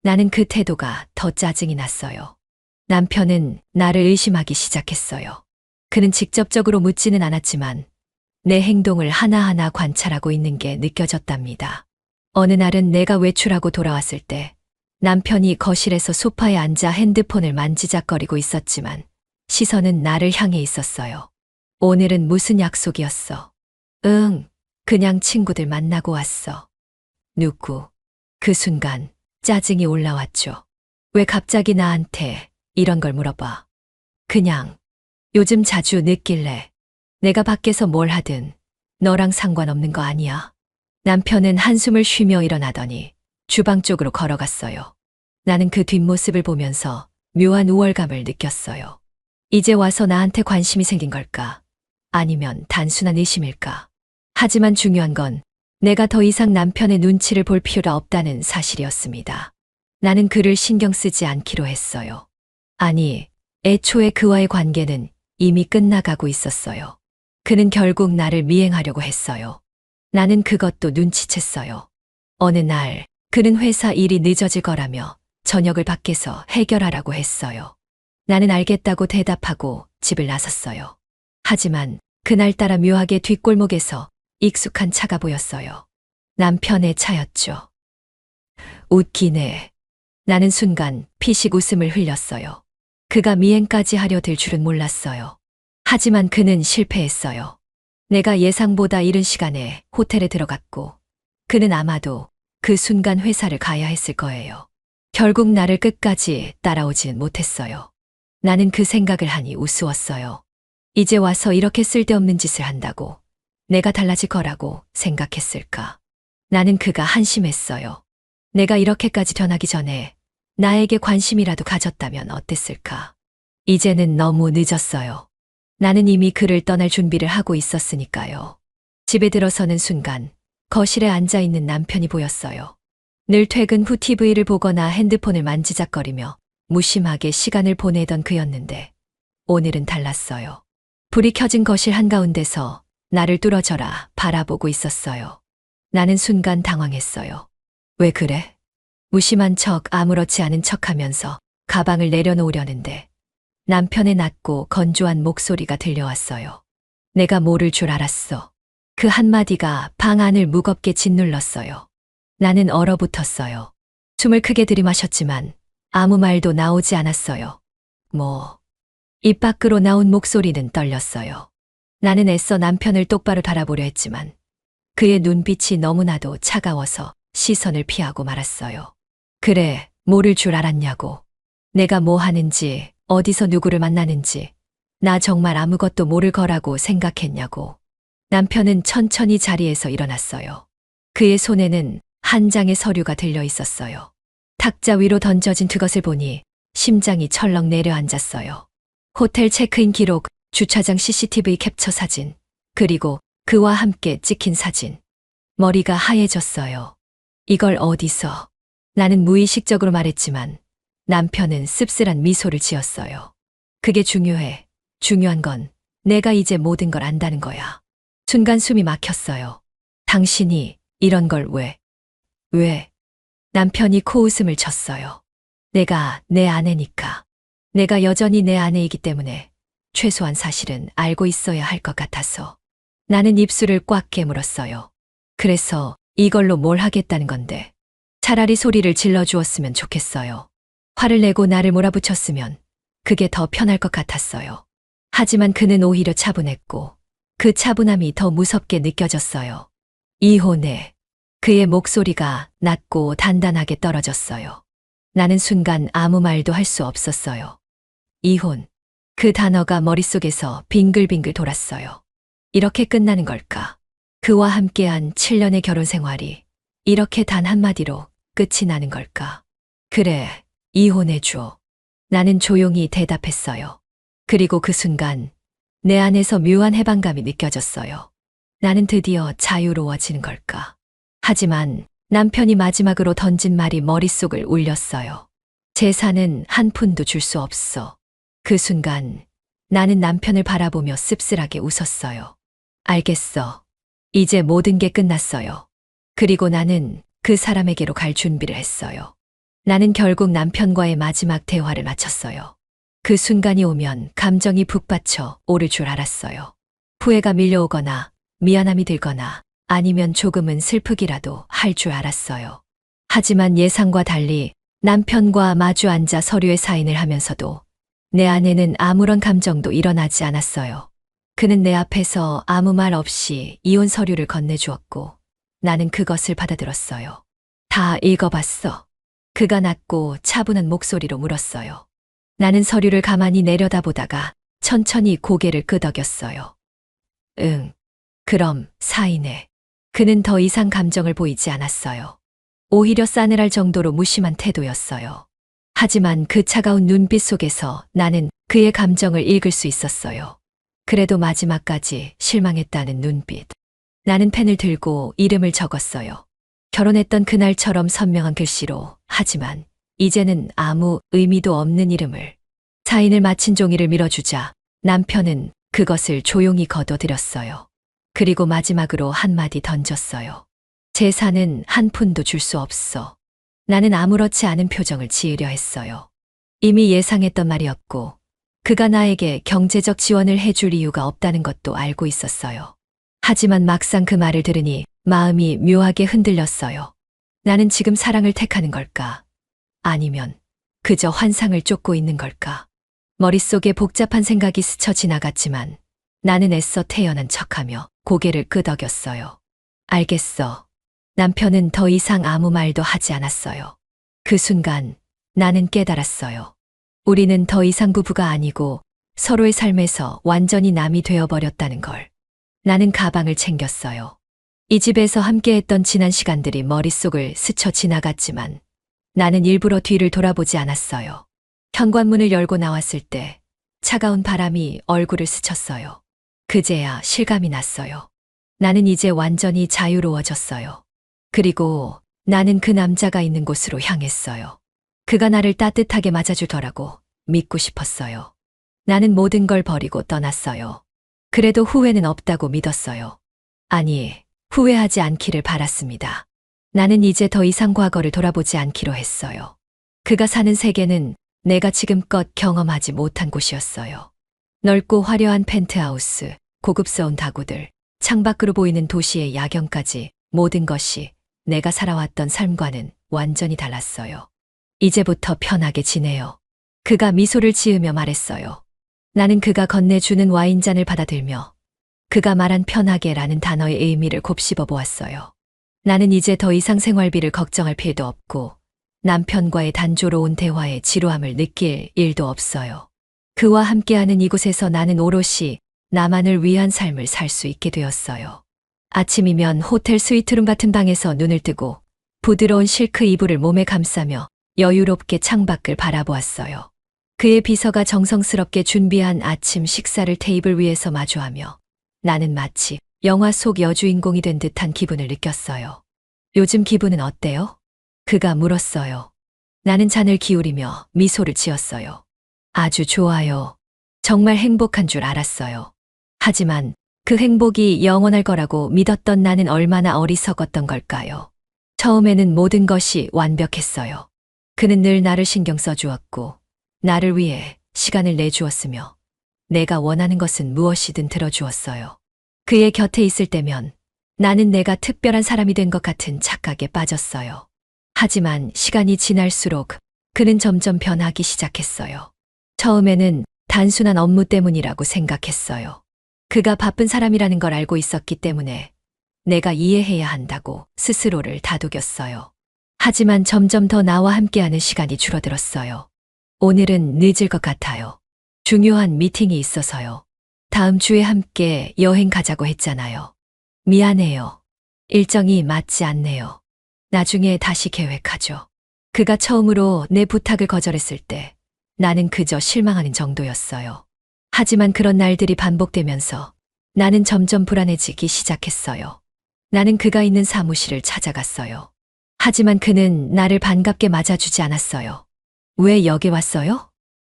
나는 그 태도가 더 짜증이 났어요. 남편은 나를 의심하기 시작했어요. 그는 직접적으로 묻지는 않았지만 내 행동을 하나하나 관찰하고 있는 게 느껴졌답니다. 어느 날은 내가 외출하고 돌아왔을 때 남편이 거실에서 소파에 앉아 핸드폰을 만지작거리고 있었지만 시선은 나를 향해 있었어요. 오늘은 무슨 약속이었어? 응, 그냥 친구들 만나고 왔어. 누구? 그 순간 짜증이 올라왔죠. 왜 갑자기 나한테 이런 걸 물어봐? 그냥 요즘 자주 느낄래. 내가 밖에서 뭘 하든 너랑 상관없는 거 아니야? 남편은 한숨을 쉬며 일어나더니 주방 쪽으로 걸어갔어요. 나는 그 뒷모습을 보면서 묘한 우월감을 느꼈어요. 이제 와서 나한테 관심이 생긴 걸까? 아니면 단순한 의심일까? 하지만 중요한 건 내가 더 이상 남편의 눈치를 볼 필요가 없다는 사실이었습니다. 나는 그를 신경 쓰지 않기로 했어요. 아니, 애초에 그와의 관계는 이미 끝나가고 있었어요. 그는 결국 나를 미행하려고 했어요. 나는 그것도 눈치챘어요. 어느 날 그는 회사 일이 늦어질 거라며 저녁을 밖에서 해결하라고 했어요. 나는 알겠다고 대답하고 집을 나섰어요. 하지만 그날따라 묘하게 뒷골목에서 익숙한 차가 보였어요. 남편의 차였죠. 웃기네. 나는 순간 피식 웃음을 흘렸어요. 그가 미행까지 하려 들 줄은 몰랐어요. 하지만 그는 실패했어요. 내가 예상보다 이른 시간에 호텔에 들어갔고 그는 아마도 그 순간 회사를 가야 했을 거예요. 결국 나를 끝까지 따라오지는 못했어요. 나는 그 생각을 하니 우스웠어요. 이제 와서 이렇게 쓸데없는 짓을 한다고 내가 달라질 거라고 생각했을까? 나는 그가 한심했어요. 내가 이렇게까지 변하기 전에 나에게 관심이라도 가졌다면 어땠을까? 이제는 너무 늦었어요. 나는 이미 그를 떠날 준비를 하고 있었으니까요. 집에 들어서는 순간 거실에 앉아 있는 남편이 보였어요. 늘 퇴근 후 TV를 보거나 핸드폰을 만지작거리며 무심하게 시간을 보내던 그였는데 오늘은 달랐어요. 불이 켜진 거실 한가운데서 나를 뚫어져라 바라보고 있었어요. 나는 순간 당황했어요. 왜 그래? 무심한 척 아무렇지 않은 척하면서 가방을 내려놓으려는데 남편의 낮고 건조한 목소리가 들려왔어요. 내가 모를 줄 알았어. 그 한마디가 방 안을 무겁게 짓눌렀어요. 나는 얼어붙었어요. 숨을 크게 들이마셨지만 아무 말도 나오지 않았어요. 입 밖으로 나온 목소리는 떨렸어요. 나는 애써 남편을 똑바로 바라보려 했지만 그의 눈빛이 너무나도 차가워서 시선을 피하고 말았어요. 그래, 모를 줄 알았냐고. 내가 뭐 하는지, 어디서 누구를 만나는지, 나 정말 아무것도 모를 거라고 생각했냐고. 남편은 천천히 자리에서 일어났어요. 그의 손에는 한 장의 서류가 들려 있었어요. 탁자 위로 던져진 그것을 보니 심장이 철렁 내려앉았어요. 호텔 체크인 기록, 주차장 CCTV 캡처 사진, 그리고 그와 함께 찍힌 사진. 머리가 하얘졌어요. 이걸 어디서? 나는 무의식적으로 말했지만 남편은 씁쓸한 미소를 지었어요. 그게 중요해. 중요한 건 내가 이제 모든 걸 안다는 거야. 순간 숨이 막혔어요. 당신이 이런 걸 왜? 남편이 코웃음을 쳤어요. 내가 내 아내니까. 내가 여전히 내 아내이기 때문에 최소한 사실은 알고 있어야 할 것 같아서. 나는 입술을 꽉 깨물었어요. 그래서 이걸로 뭘 하겠다는 건데. 차라리 소리를 질러주었으면 좋겠어요. 화를 내고 나를 몰아붙였으면 그게 더 편할 것 같았어요. 하지만 그는 오히려 차분했고 그 차분함이 더 무섭게 느껴졌어요. 이혼해. 그의 목소리가 낮고 단단하게 떨어졌어요. 나는 순간 아무 말도 할 수 없었어요. 이혼. 그 단어가 머릿속에서 빙글빙글 돌았어요. 이렇게 끝나는 걸까? 그와 함께한 7년의 결혼 생활이 이렇게 단 한마디로 끝이 나는 걸까? 그래, 이혼해줘. 나는 조용히 대답했어요. 그리고 그 순간 내 안에서 묘한 해방감이 느껴졌어요. 나는 드디어 자유로워지는 걸까? 하지만 남편이 마지막으로 던진 말이 머릿속을 울렸어요. 재산은 한 푼도 줄 수 없어. 그 순간 나는 남편을 바라보며 씁쓸하게 웃었어요. 알겠어. 이제 모든 게 끝났어요. 그리고 나는 그 사람에게로 갈 준비를 했어요. 나는 결국 남편과의 마지막 대화를 마쳤어요. 그 순간이 오면 감정이 북받쳐 오를 줄 알았어요. 후회가 밀려오거나 미안함이 들거나 아니면 조금은 슬프기라도 할 줄 알았어요. 하지만 예상과 달리 남편과 마주 앉아 서류에 사인을 하면서도 내 안에는 아무런 감정도 일어나지 않았어요. 그는 내 앞에서 아무 말 없이 이혼 서류를 건네주었고 나는 그것을 받아들었어요. 다 읽어봤어. 그가 낮고 차분한 목소리로 물었어요. 나는 서류를 가만히 내려다보다가 천천히 고개를 끄덕였어요. 응. 그럼 사인해. 그는 더 이상 감정을 보이지 않았어요. 오히려 싸늘할 정도로 무심한 태도였어요. 하지만 그 차가운 눈빛 속에서 나는 그의 감정을 읽을 수 있었어요. 그래도 마지막까지 실망했다는 눈빛. 나는 펜을 들고 이름을 적었어요. 결혼했던 그날처럼 선명한 글씨로, 하지만 이제는 아무 의미도 없는 이름을. 사인을 마친 종이를 밀어주자 남편은 그것을 조용히 걷어들였어요. 그리고 마지막으로 한마디 던졌어요. 재산은 한 푼도 줄 수 없어. 나는 아무렇지 않은 표정을 지으려 했어요. 이미 예상했던 말이었고 그가 나에게 경제적 지원을 해줄 이유가 없다는 것도 알고 있었어요. 하지만 막상 그 말을 들으니 마음이 묘하게 흔들렸어요. 나는 지금 사랑을 택하는 걸까? 아니면 그저 환상을 쫓고 있는 걸까? 머릿속에 복잡한 생각이 스쳐 지나갔지만 나는 애써 태연한 척하며 고개를 끄덕였어요. 알겠어. 남편은 더 이상 아무 말도 하지 않았어요. 그 순간 나는 깨달았어요. 우리는 더 이상 부부가 아니고 서로의 삶에서 완전히 남이 되어버렸다는 걸. 나는 가방을 챙겼어요. 이 집에서 함께했던 지난 시간들이 머릿속을 스쳐 지나갔지만 나는 일부러 뒤를 돌아보지 않았어요. 현관문을 열고 나왔을 때 차가운 바람이 얼굴을 스쳤어요. 그제야 실감이 났어요. 나는 이제 완전히 자유로워졌어요. 그리고 나는 그 남자가 있는 곳으로 향했어요. 그가 나를 따뜻하게 맞아주더라고 믿고 싶었어요. 나는 모든 걸 버리고 떠났어요. 그래도 후회는 없다고 믿었어요. 아니, 후회하지 않기를 바랐습니다. 나는 이제 더 이상 과거를 돌아보지 않기로 했어요. 그가 사는 세계는 내가 지금껏 경험하지 못한 곳이었어요. 넓고 화려한 펜트하우스, 고급스러운 다구들, 창밖으로 보이는 도시의 야경까지 모든 것이 내가 살아왔던 삶과는 완전히 달랐어요. 이제부터 편하게 지내요. 그가 미소를 지으며 말했어요. 나는 그가 건네주는 와인잔을 받아들며 그가 말한 편하게라는 단어의 의미를 곱씹어 보았어요. 나는 이제 더 이상 생활비를 걱정할 필요도 없고 남편과의 단조로운 대화에 지루함을 느낄 일도 없어요. 그와 함께하는 이곳에서 나는 오롯이 나만을 위한 삶을 살 수 있게 되었어요. 아침이면 호텔 스위트룸 같은 방에서 눈을 뜨고 부드러운 실크 이불을 몸에 감싸며 여유롭게 창밖을 바라보았어요. 그의 비서가 정성스럽게 준비한 아침 식사를 테이블 위에서 마주하며 나는 마치 영화 속 여주인공이 된 듯한 기분을 느꼈어요. 요즘 기분은 어때요? 그가 물었어요. 나는 잔을 기울이며 미소를 지었어요. 아주 좋아요. 정말 행복한 줄 알았어요. 하지만 그 행복이 영원할 거라고 믿었던 나는 얼마나 어리석었던 걸까요? 처음에는 모든 것이 완벽했어요. 그는 늘 나를 신경 써주었고 나를 위해 시간을 내주었으며 내가 원하는 것은 무엇이든 들어주었어요. 그의 곁에 있을 때면 나는 내가 특별한 사람이 된 것 같은 착각에 빠졌어요. 하지만 시간이 지날수록 그는 점점 변하기 시작했어요. 처음에는 단순한 업무 때문이라고 생각했어요. 그가 바쁜 사람이라는 걸 알고 있었기 때문에 내가 이해해야 한다고 스스로를 다독였어요. 하지만 점점 더 나와 함께하는 시간이 줄어들었어요. 오늘은 늦을 것 같아요. 중요한 미팅이 있어서요. 다음 주에 함께 여행 가자고 했잖아요. 미안해요. 일정이 맞지 않네요. 나중에 다시 계획하죠. 그가 처음으로 내 부탁을 거절했을 때 나는 그저 실망하는 정도였어요. 하지만 그런 날들이 반복되면서 나는 점점 불안해지기 시작했어요. 나는 그가 있는 사무실을 찾아갔어요. 하지만 그는 나를 반갑게 맞아주지 않았어요. 왜 여기 왔어요?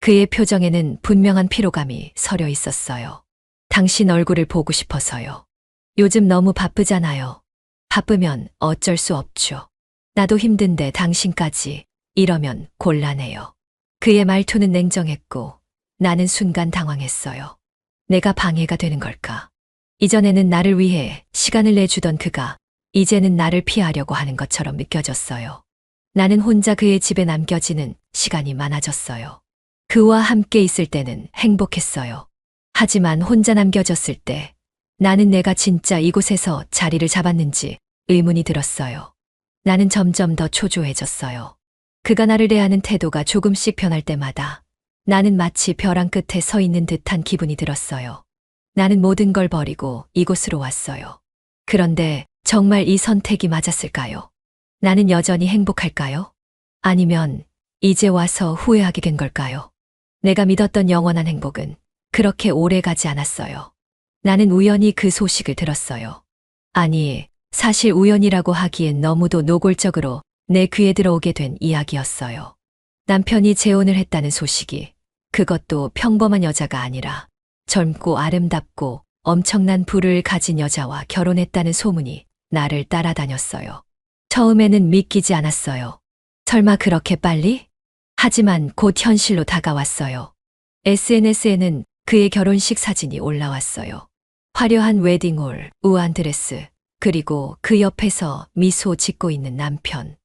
그의 표정에는 분명한 피로감이 서려 있었어요. 당신 얼굴을 보고 싶어서요. 요즘 너무 바쁘잖아요. 바쁘면 어쩔 수 없죠. 나도 힘든데 당신까지 이러면 곤란해요. 그의 말투는 냉정했고 나는 순간 당황했어요. 내가 방해가 되는 걸까? 이전에는 나를 위해 시간을 내주던 그가 이제는 나를 피하려고 하는 것처럼 느껴졌어요. 나는 혼자 그의 집에 남겨지는 시간이 많아졌어요. 그와 함께 있을 때는 행복했어요. 하지만 혼자 남겨졌을 때 나는 내가 진짜 이곳에서 자리를 잡았는지 의문이 들었어요. 나는 점점 더 초조해졌어요. 그가 나를 대하는 태도가 조금씩 변할 때마다 나는 마치 벼랑 끝에 서 있는 듯한 기분이 들었어요. 나는 모든 걸 버리고 이곳으로 왔어요. 그런데 정말 이 선택이 맞았을까요? 나는 여전히 행복할까요? 아니면 이제 와서 후회하게 된 걸까요? 내가 믿었던 영원한 행복은 그렇게 오래 가지 않았어요. 나는 우연히 그 소식을 들었어요. 아니, 사실 우연이라고 하기엔 너무도 노골적으로 내 귀에 들어오게 된 이야기였어요. 남편이 재혼을 했다는 소식이, 그것도 평범한 여자가 아니라 젊고 아름답고 엄청난 부를 가진 여자와 결혼했다는 소문이 나를 따라다녔어요. 처음에는 믿기지 않았어요. 설마 그렇게 빨리? 하지만 곧 현실로 다가왔어요. SNS에는 그의 결혼식 사진이 올라왔어요. 화려한 웨딩홀, 우아한 드레스, 그리고 그 옆에서 미소 짓고 있는 남편.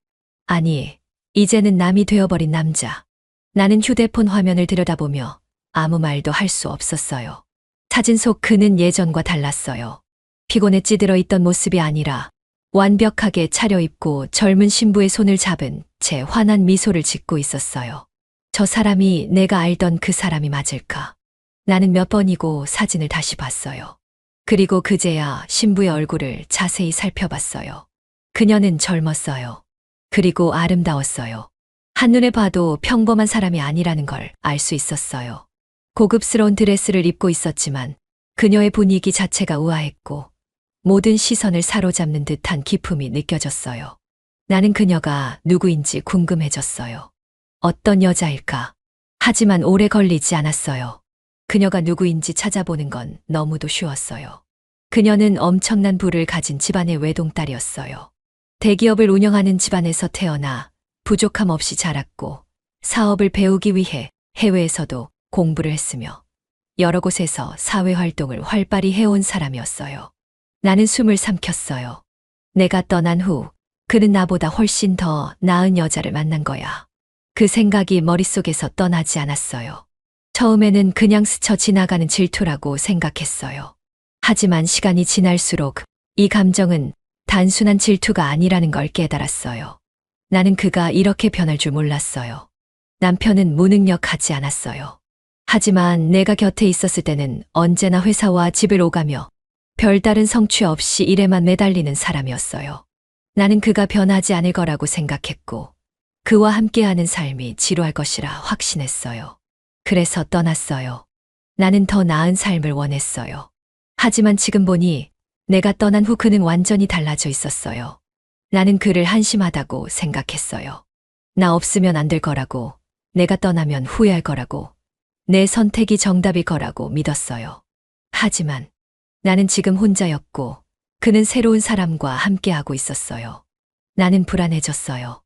아니, 이제는 남이 되어버린 남자. 나는 휴대폰 화면을 들여다보며 아무 말도 할 수 없었어요. 사진 속 그는 예전과 달랐어요. 피곤에 찌들어 있던 모습이 아니라 완벽하게 차려입고 젊은 신부의 손을 잡은 채 환한 미소를 짓고 있었어요. 저 사람이 내가 알던 그 사람이 맞을까? 나는 몇 번이고 사진을 다시 봤어요. 그리고 그제야 신부의 얼굴을 자세히 살펴봤어요. 그녀는 젊었어요. 그리고 아름다웠어요. 한눈에 봐도 평범한 사람이 아니라는 걸 알 수 있었어요. 고급스러운 드레스를 입고 있었지만 그녀의 분위기 자체가 우아했고 모든 시선을 사로잡는 듯한 기품이 느껴졌어요. 나는 그녀가 누구인지 궁금해졌어요. 어떤 여자일까? 하지만 오래 걸리지 않았어요. 그녀가 누구인지 찾아보는 건 너무도 쉬웠어요. 그녀는 엄청난 부를 가진 집안의 외동딸이었어요. 대기업을 운영하는 집안에서 태어나 부족함 없이 자랐고 사업을 배우기 위해 해외에서도 공부를 했으며 여러 곳에서 사회활동을 활발히 해온 사람이었어요. 나는 숨을 삼켰어요. 내가 떠난 후 그는 나보다 훨씬 더 나은 여자를 만난 거야. 그 생각이 머릿속에서 떠나지 않았어요. 처음에는 그냥 스쳐 지나가는 질투라고 생각했어요. 하지만 시간이 지날수록 이 감정은 단순한 질투가 아니라는 걸 깨달았어요. 나는 그가 이렇게 변할 줄 몰랐어요. 남편은 무능력하지 않았어요. 하지만 내가 곁에 있었을 때는 언제나 회사와 집을 오가며 별다른 성취 없이 일에만 매달리는 사람이었어요. 나는 그가 변하지 않을 거라고 생각했고 그와 함께하는 삶이 지루할 것이라 확신했어요. 그래서 떠났어요. 나는 더 나은 삶을 원했어요. 하지만 지금 보니 내가 떠난 후 그는 완전히 달라져 있었어요. 나는 그를 한심하다고 생각했어요. 나 없으면 안 될 거라고, 내가 떠나면 후회할 거라고, 내 선택이 정답일 거라고 믿었어요. 하지만 나는 지금 혼자였고 그는 새로운 사람과 함께하고 있었어요. 나는 불안해졌어요.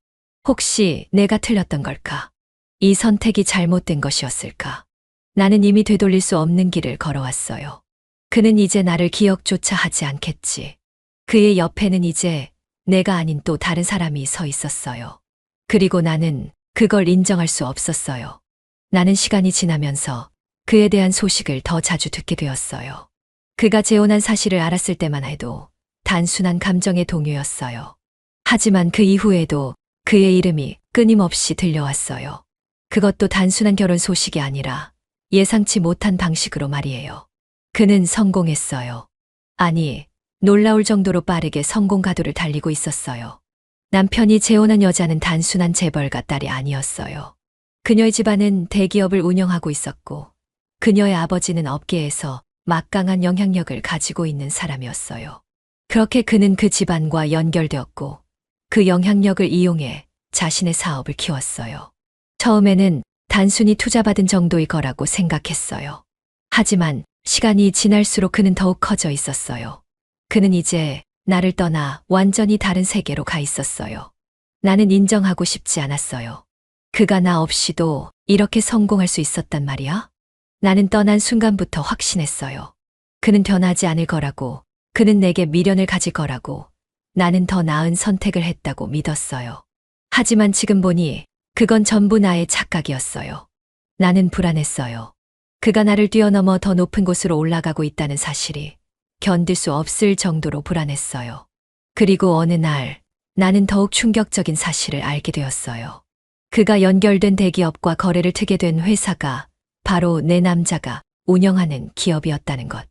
혹시 내가 틀렸던 걸까? 이 선택이 잘못된 것이었을까? 나는 이미 되돌릴 수 없는 길을 걸어왔어요. 그는 이제 나를 기억조차 하지 않겠지. 그의 옆에는 이제 내가 아닌 또 다른 사람이 서 있었어요. 그리고 나는 그걸 인정할 수 없었어요. 나는 시간이 지나면서 그에 대한 소식을 더 자주 듣게 되었어요. 그가 재혼한 사실을 알았을 때만 해도 단순한 감정의 동요였어요. 하지만 그 이후에도 그의 이름이 끊임없이 들려왔어요. 그것도 단순한 결혼 소식이 아니라 예상치 못한 방식으로 말이에요. 그는 성공했어요. 아니, 놀라울 정도로 빠르게 성공 가도를 달리고 있었어요. 남편이 재혼한 여자는 단순한 재벌가 딸이 아니었어요. 그녀의 집안은 대기업을 운영하고 있었고 그녀의 아버지는 업계에서 막강한 영향력을 가지고 있는 사람이었어요. 그렇게 그는 그 집안과 연결되었고 그 영향력을 이용해 자신의 사업을 키웠어요. 처음에는 단순히 투자받은 정도일 거라고 생각했어요. 하지만 시간이 지날수록 그는 더욱 커져 있었어요. 그는 이제 나를 떠나 완전히 다른 세계로 가 있었어요. 나는 인정하고 싶지 않았어요. 그가 나 없이도 이렇게 성공할 수 있었단 말이야? 나는 떠난 순간부터 확신했어요. 그는 변하지 않을 거라고, 그는 내게 미련을 가질 거라고, 나는 더 나은 선택을 했다고 믿었어요. 하지만 지금 보니 그건 전부 나의 착각이었어요. 나는 불안했어요. 그가 나를 뛰어넘어 더 높은 곳으로 올라가고 있다는 사실이 견딜 수 없을 정도로 불안했어요. 그리고 어느 날 나는 더욱 충격적인 사실을 알게 되었어요. 그가 연결된 대기업과 거래를 트게 된 회사가 바로 내 남자가 운영하는 기업이었다는 것.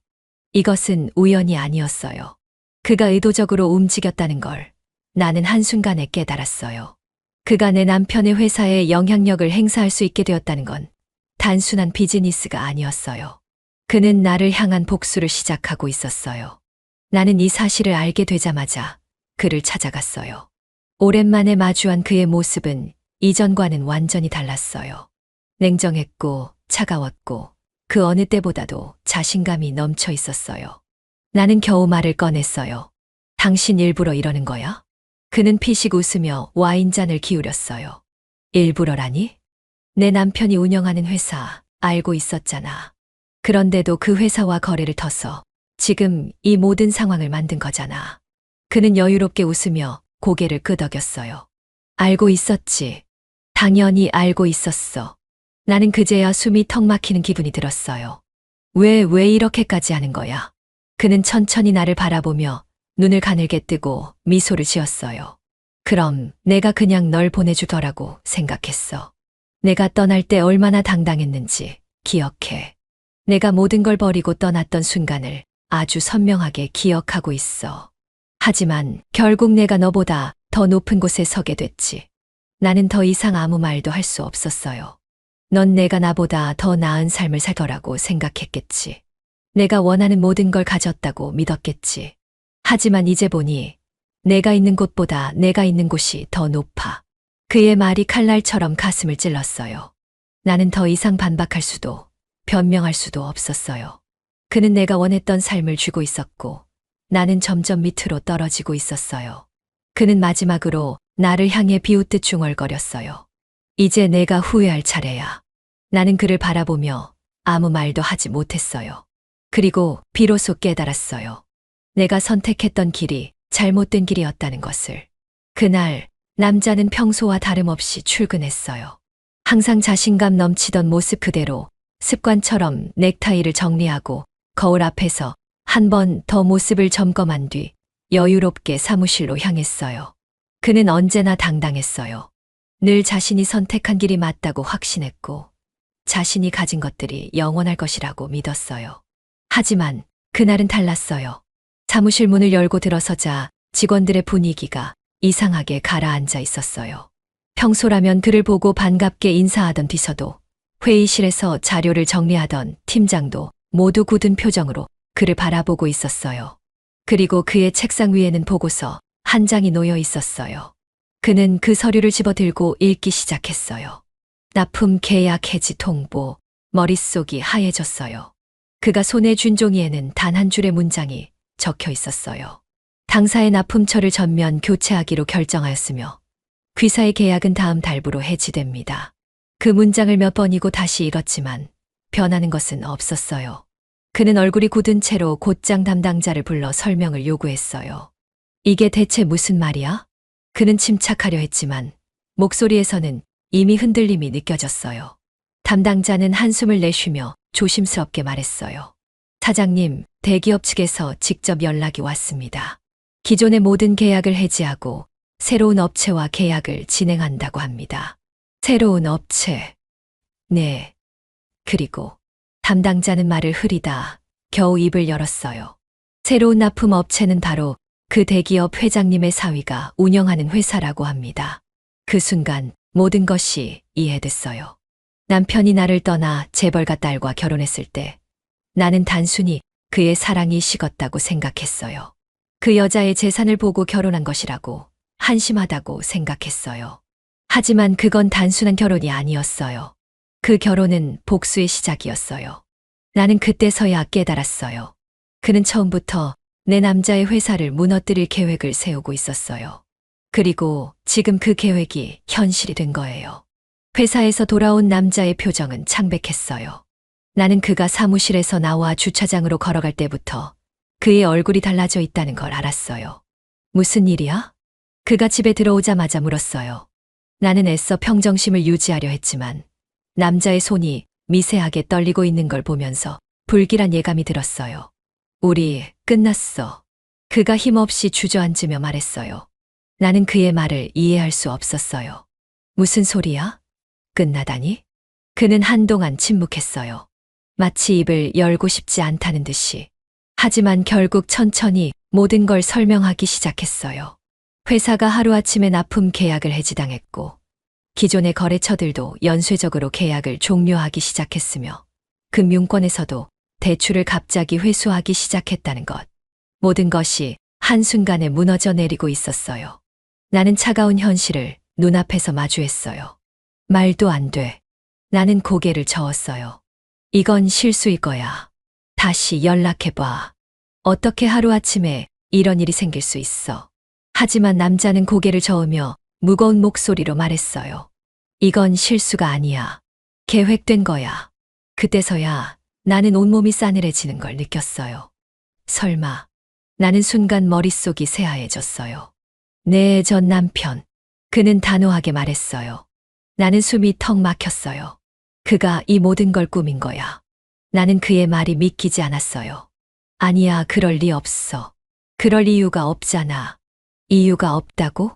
이것은 우연이 아니었어요. 그가 의도적으로 움직였다는 걸 나는 한순간에 깨달았어요. 그가 내 남편의 회사에 영향력을 행사할 수 있게 되었다는 건 단순한 비즈니스가 아니었어요. 그는 나를 향한 복수를 시작하고 있었어요. 나는 이 사실을 알게 되자마자 그를 찾아갔어요. 오랜만에 마주한 그의 모습은 이전과는 완전히 달랐어요. 냉정했고 차가웠고 그 어느 때보다도 자신감이 넘쳐 있었어요. 나는 겨우 말을 꺼냈어요. 당신 일부러 이러는 거야? 그는 피식 웃으며 와인잔을 기울였어요. 일부러라니? 내 남편이 운영하는 회사 알고 있었잖아. 그런데도 그 회사와 거래를 터서 지금 이 모든 상황을 만든 거잖아. 그는 여유롭게 웃으며 고개를 끄덕였어요. 알고 있었지. 당연히 알고 있었어. 나는 그제야 숨이 턱 막히는 기분이 들었어요. 왜 이렇게까지 하는 거야? 그는 천천히 나를 바라보며 눈을 가늘게 뜨고 미소를 지었어요. 그럼 내가 그냥 널 보내주더라고 생각했어. 내가 떠날 때 얼마나 당당했는지 기억해. 내가 모든 걸 버리고 떠났던 순간을 아주 선명하게 기억하고 있어. 하지만 결국 내가 너보다 더 높은 곳에 서게 됐지. 나는 더 이상 아무 말도 할 수 없었어요. 넌 내가 나보다 더 나은 삶을 살더라고 생각했겠지. 내가 원하는 모든 걸 가졌다고 믿었겠지. 하지만 이제 보니 내가 있는 곳보다 내가 있는 곳이 더 높아. 그의 말이 칼날처럼 가슴을 찔렀어요. 나는 더 이상 반박할 수도 변명할 수도 없었어요. 그는 내가 원했던 삶을 주고 있었고 나는 점점 밑으로 떨어지고 있었어요. 그는 마지막으로 나를 향해 비웃듯 중얼거렸어요. 이제 내가 후회할 차례야. 나는 그를 바라보며 아무 말도 하지 못했어요. 그리고 비로소 깨달았어요. 내가 선택했던 길이 잘못된 길이었다는 것을. 그날 남자는 평소와 다름없이 출근했어요. 항상 자신감 넘치던 모습 그대로 습관처럼 넥타이를 정리하고 거울 앞에서 한 번 더 모습을 점검한 뒤 여유롭게 사무실로 향했어요. 그는 언제나 당당했어요. 늘 자신이 선택한 길이 맞다고 확신했고 자신이 가진 것들이 영원할 것이라고 믿었어요. 하지만 그날은 달랐어요. 사무실 문을 열고 들어서자 직원들의 분위기가 이상하게 가라앉아 있었어요. 평소라면 그를 보고 반갑게 인사하던 비서도 회의실에서 자료를 정리하던 팀장도 모두 굳은 표정으로 그를 바라보고 있었어요. 그리고 그의 책상 위에는 보고서 한 장이 놓여 있었어요. 그는 그 서류를 집어들고 읽기 시작했어요. 납품 계약 해지 통보. 머릿속이 하얘졌어요. 그가 손에 쥔 종이에는 단 한 줄의 문장이 적혀 있었어요. 당사의 납품처를 전면 교체하기로 결정하였으며 귀사의 계약은 다음 달부로 해지됩니다. 그 문장을 몇 번이고 다시 읽었지만 변하는 것은 없었어요. 그는 얼굴이 굳은 채로 곧장 담당자를 불러 설명을 요구했어요. 이게 대체 무슨 말이야? 그는 침착하려 했지만 목소리에서는 이미 흔들림이 느껴졌어요. 담당자는 한숨을 내쉬며 조심스럽게 말했어요. 사장님, 대기업 측에서 직접 연락이 왔습니다. 기존의 모든 계약을 해지하고 새로운 업체와 계약을 진행한다고 합니다. 새로운 업체. 네. 그리고 담당자는 말을 흐리다 겨우 입을 열었어요. 새로운 납품 업체는 바로 그 대기업 회장님의 사위가 운영하는 회사라고 합니다. 그 순간 모든 것이 이해됐어요. 남편이 나를 떠나 재벌가 딸과 결혼했을 때 나는 단순히 그의 사랑이 식었다고 생각했어요. 그 여자의 재산을 보고 결혼한 것이라고 한심하다고 생각했어요. 하지만 그건 단순한 결혼이 아니었어요. 그 결혼은 복수의 시작이었어요. 나는 그때서야 깨달았어요. 그는 처음부터 내 남자의 회사를 무너뜨릴 계획을 세우고 있었어요. 그리고 지금 그 계획이 현실이 된 거예요. 회사에서 돌아온 남자의 표정은 창백했어요. 나는 그가 사무실에서 나와 주차장으로 걸어갈 때부터 그의 얼굴이 달라져 있다는 걸 알았어요. 무슨 일이야? 그가 집에 들어오자마자 물었어요. 나는 애써 평정심을 유지하려 했지만 남자의 손이 미세하게 떨리고 있는 걸 보면서 불길한 예감이 들었어요. 우리 끝났어. 그가 힘없이 주저앉으며 말했어요. 나는 그의 말을 이해할 수 없었어요. 무슨 소리야? 끝나다니? 그는 한동안 침묵했어요. 마치 입을 열고 싶지 않다는 듯이. 하지만 결국 천천히 모든 걸 설명하기 시작했어요. 회사가 하루아침에 납품 계약을 해지당했고 기존의 거래처들도 연쇄적으로 계약을 종료하기 시작했으며 금융권에서도 대출을 갑자기 회수하기 시작했다는 것. 모든 것이 한순간에 무너져 내리고 있었어요. 나는 차가운 현실을 눈앞에서 마주했어요. 말도 안 돼. 나는 고개를 저었어요. 이건 실수일 거야. 다시 연락해봐. 어떻게 하루아침에 이런 일이 생길 수 있어. 하지만 남자는 고개를 저으며 무거운 목소리로 말했어요. 이건 실수가 아니야. 계획된 거야. 그때서야 나는 온몸이 싸늘해지는 걸 느꼈어요. 설마. 나는 순간 머릿속이 새하얘졌어요. 내 전 남편. 그는 단호하게 말했어요. 나는 숨이 턱 막혔어요. 그가 이 모든 걸 꾸민 거야. 나는 그의 말이 믿기지 않았어요. 아니야, 그럴 리 없어. 그럴 이유가 없잖아. 이유가 없다고?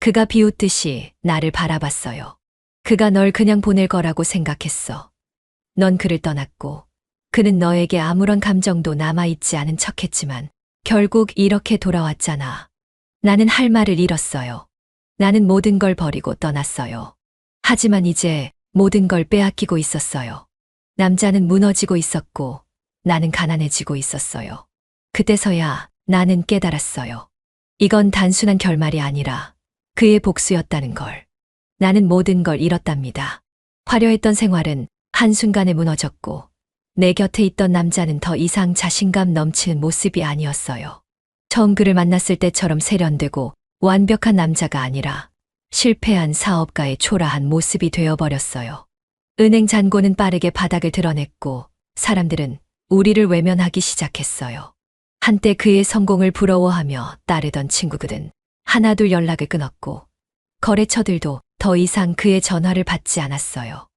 그가 비웃듯이 나를 바라봤어요. 그가 널 그냥 보낼 거라고 생각했어. 넌 그를 떠났고, 그는 너에게 아무런 감정도 남아있지 않은 척했지만, 결국 이렇게 돌아왔잖아. 나는 할 말을 잃었어요. 나는 모든 걸 버리고 떠났어요. 하지만 이제 모든 걸 빼앗기고 있었어요. 남자는 무너지고 있었고, 나는 가난해지고 있었어요. 그때서야 나는 깨달았어요. 이건 단순한 결말이 아니라 그의 복수였다는 걸. 나는 모든 걸 잃었답니다. 화려했던 생활은 한순간에 무너졌고, 내 곁에 있던 남자는 더 이상 자신감 넘치는 모습이 아니었어요. 처음 그를 만났을 때처럼 세련되고 완벽한 남자가 아니라 실패한 사업가의 초라한 모습이 되어버렸어요. 은행 잔고는 빠르게 바닥을 드러냈고, 사람들은 우리를 외면하기 시작했어요. 한때 그의 성공을 부러워하며 따르던 친구들은 하나둘 연락을 끊었고, 거래처들도 더 이상 그의 전화를 받지 않았어요.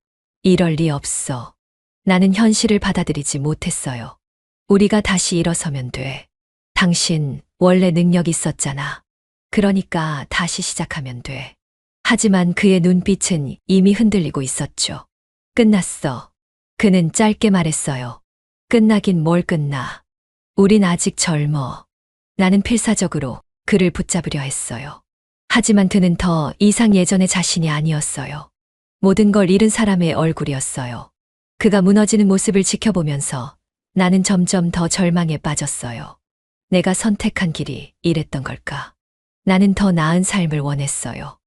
이럴 리 없어. 나는 현실을 받아들이지 못했어요. 우리가 다시 일어서면 돼. 당신 원래 능력 있었잖아. 그러니까 다시 시작하면 돼. 하지만 그의 눈빛은 이미 흔들리고 있었죠. 끝났어. 그는 짧게 말했어요. 끝나긴 뭘 끝나. 우린 아직 젊어. 나는 필사적으로 그를 붙잡으려 했어요. 하지만 그는 더 이상 예전의 자신이 아니었어요. 모든 걸 잃은 사람의 얼굴이었어요. 그가 무너지는 모습을 지켜보면서 나는 점점 더 절망에 빠졌어요. 내가 선택한 길이 이랬던 걸까? 나는 더 나은 삶을 원했어요.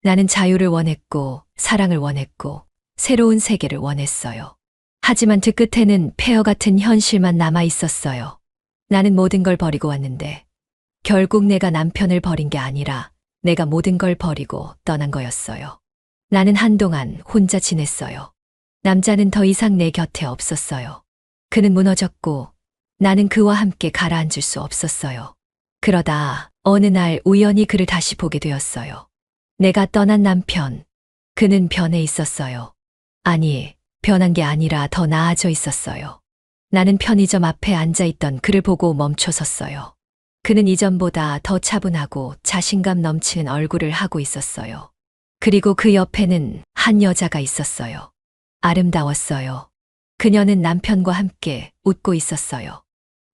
나는 자유를 원했고, 사랑을 원했고, 새로운 세계를 원했어요. 하지만 그 끝에는 폐허 같은 현실만 남아 있었어요. 나는 모든 걸 버리고 왔는데, 결국 내가 남편을 버린 게 아니라 내가 모든 걸 버리고 떠난 거였어요. 나는 한동안 혼자 지냈어요. 남자는 더 이상 내 곁에 없었어요. 그는 무너졌고, 나는 그와 함께 가라앉을 수 없었어요. 그러다 어느 날 우연히 그를 다시 보게 되었어요. 내가 떠난 남편, 그는 변해 있었어요. 아니, 변한 게 아니라 더 나아져 있었어요. 나는 편의점 앞에 앉아있던 그를 보고 멈춰섰어요. 그는 이전보다 더 차분하고 자신감 넘치는 얼굴을 하고 있었어요. 그리고 그 옆에는 한 여자가 있었어요. 아름다웠어요. 그녀는 남편과 함께 웃고 있었어요.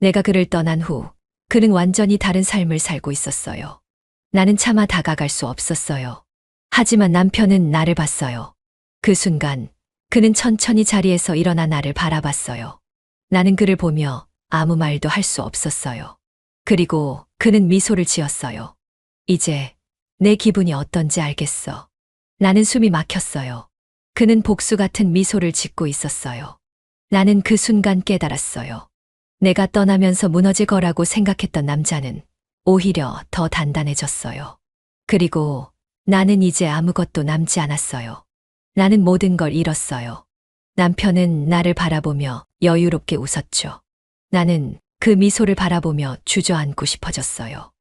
내가 그를 떠난 후 그는 완전히 다른 삶을 살고 있었어요. 나는 차마 다가갈 수 없었어요. 하지만 남편은 나를 봤어요. 그 순간 그는 천천히 자리에서 일어나 나를 바라봤어요. 나는 그를 보며 아무 말도 할 수 없었어요. 그리고 그는 미소를 지었어요. 이제 내 기분이 어떤지 알겠어. 나는 숨이 막혔어요. 그는 복수 같은 미소를 짓고 있었어요. 나는 그 순간 깨달았어요. 내가 떠나면서 무너질 거라고 생각했던 남자는 오히려 더 단단해졌어요. 그리고 나는 이제 아무것도 남지 않았어요. 나는 모든 걸 잃었어요. 남편은 나를 바라보며 여유롭게 웃었죠. 나는 그 미소를 바라보며 주저앉고 싶어졌어요.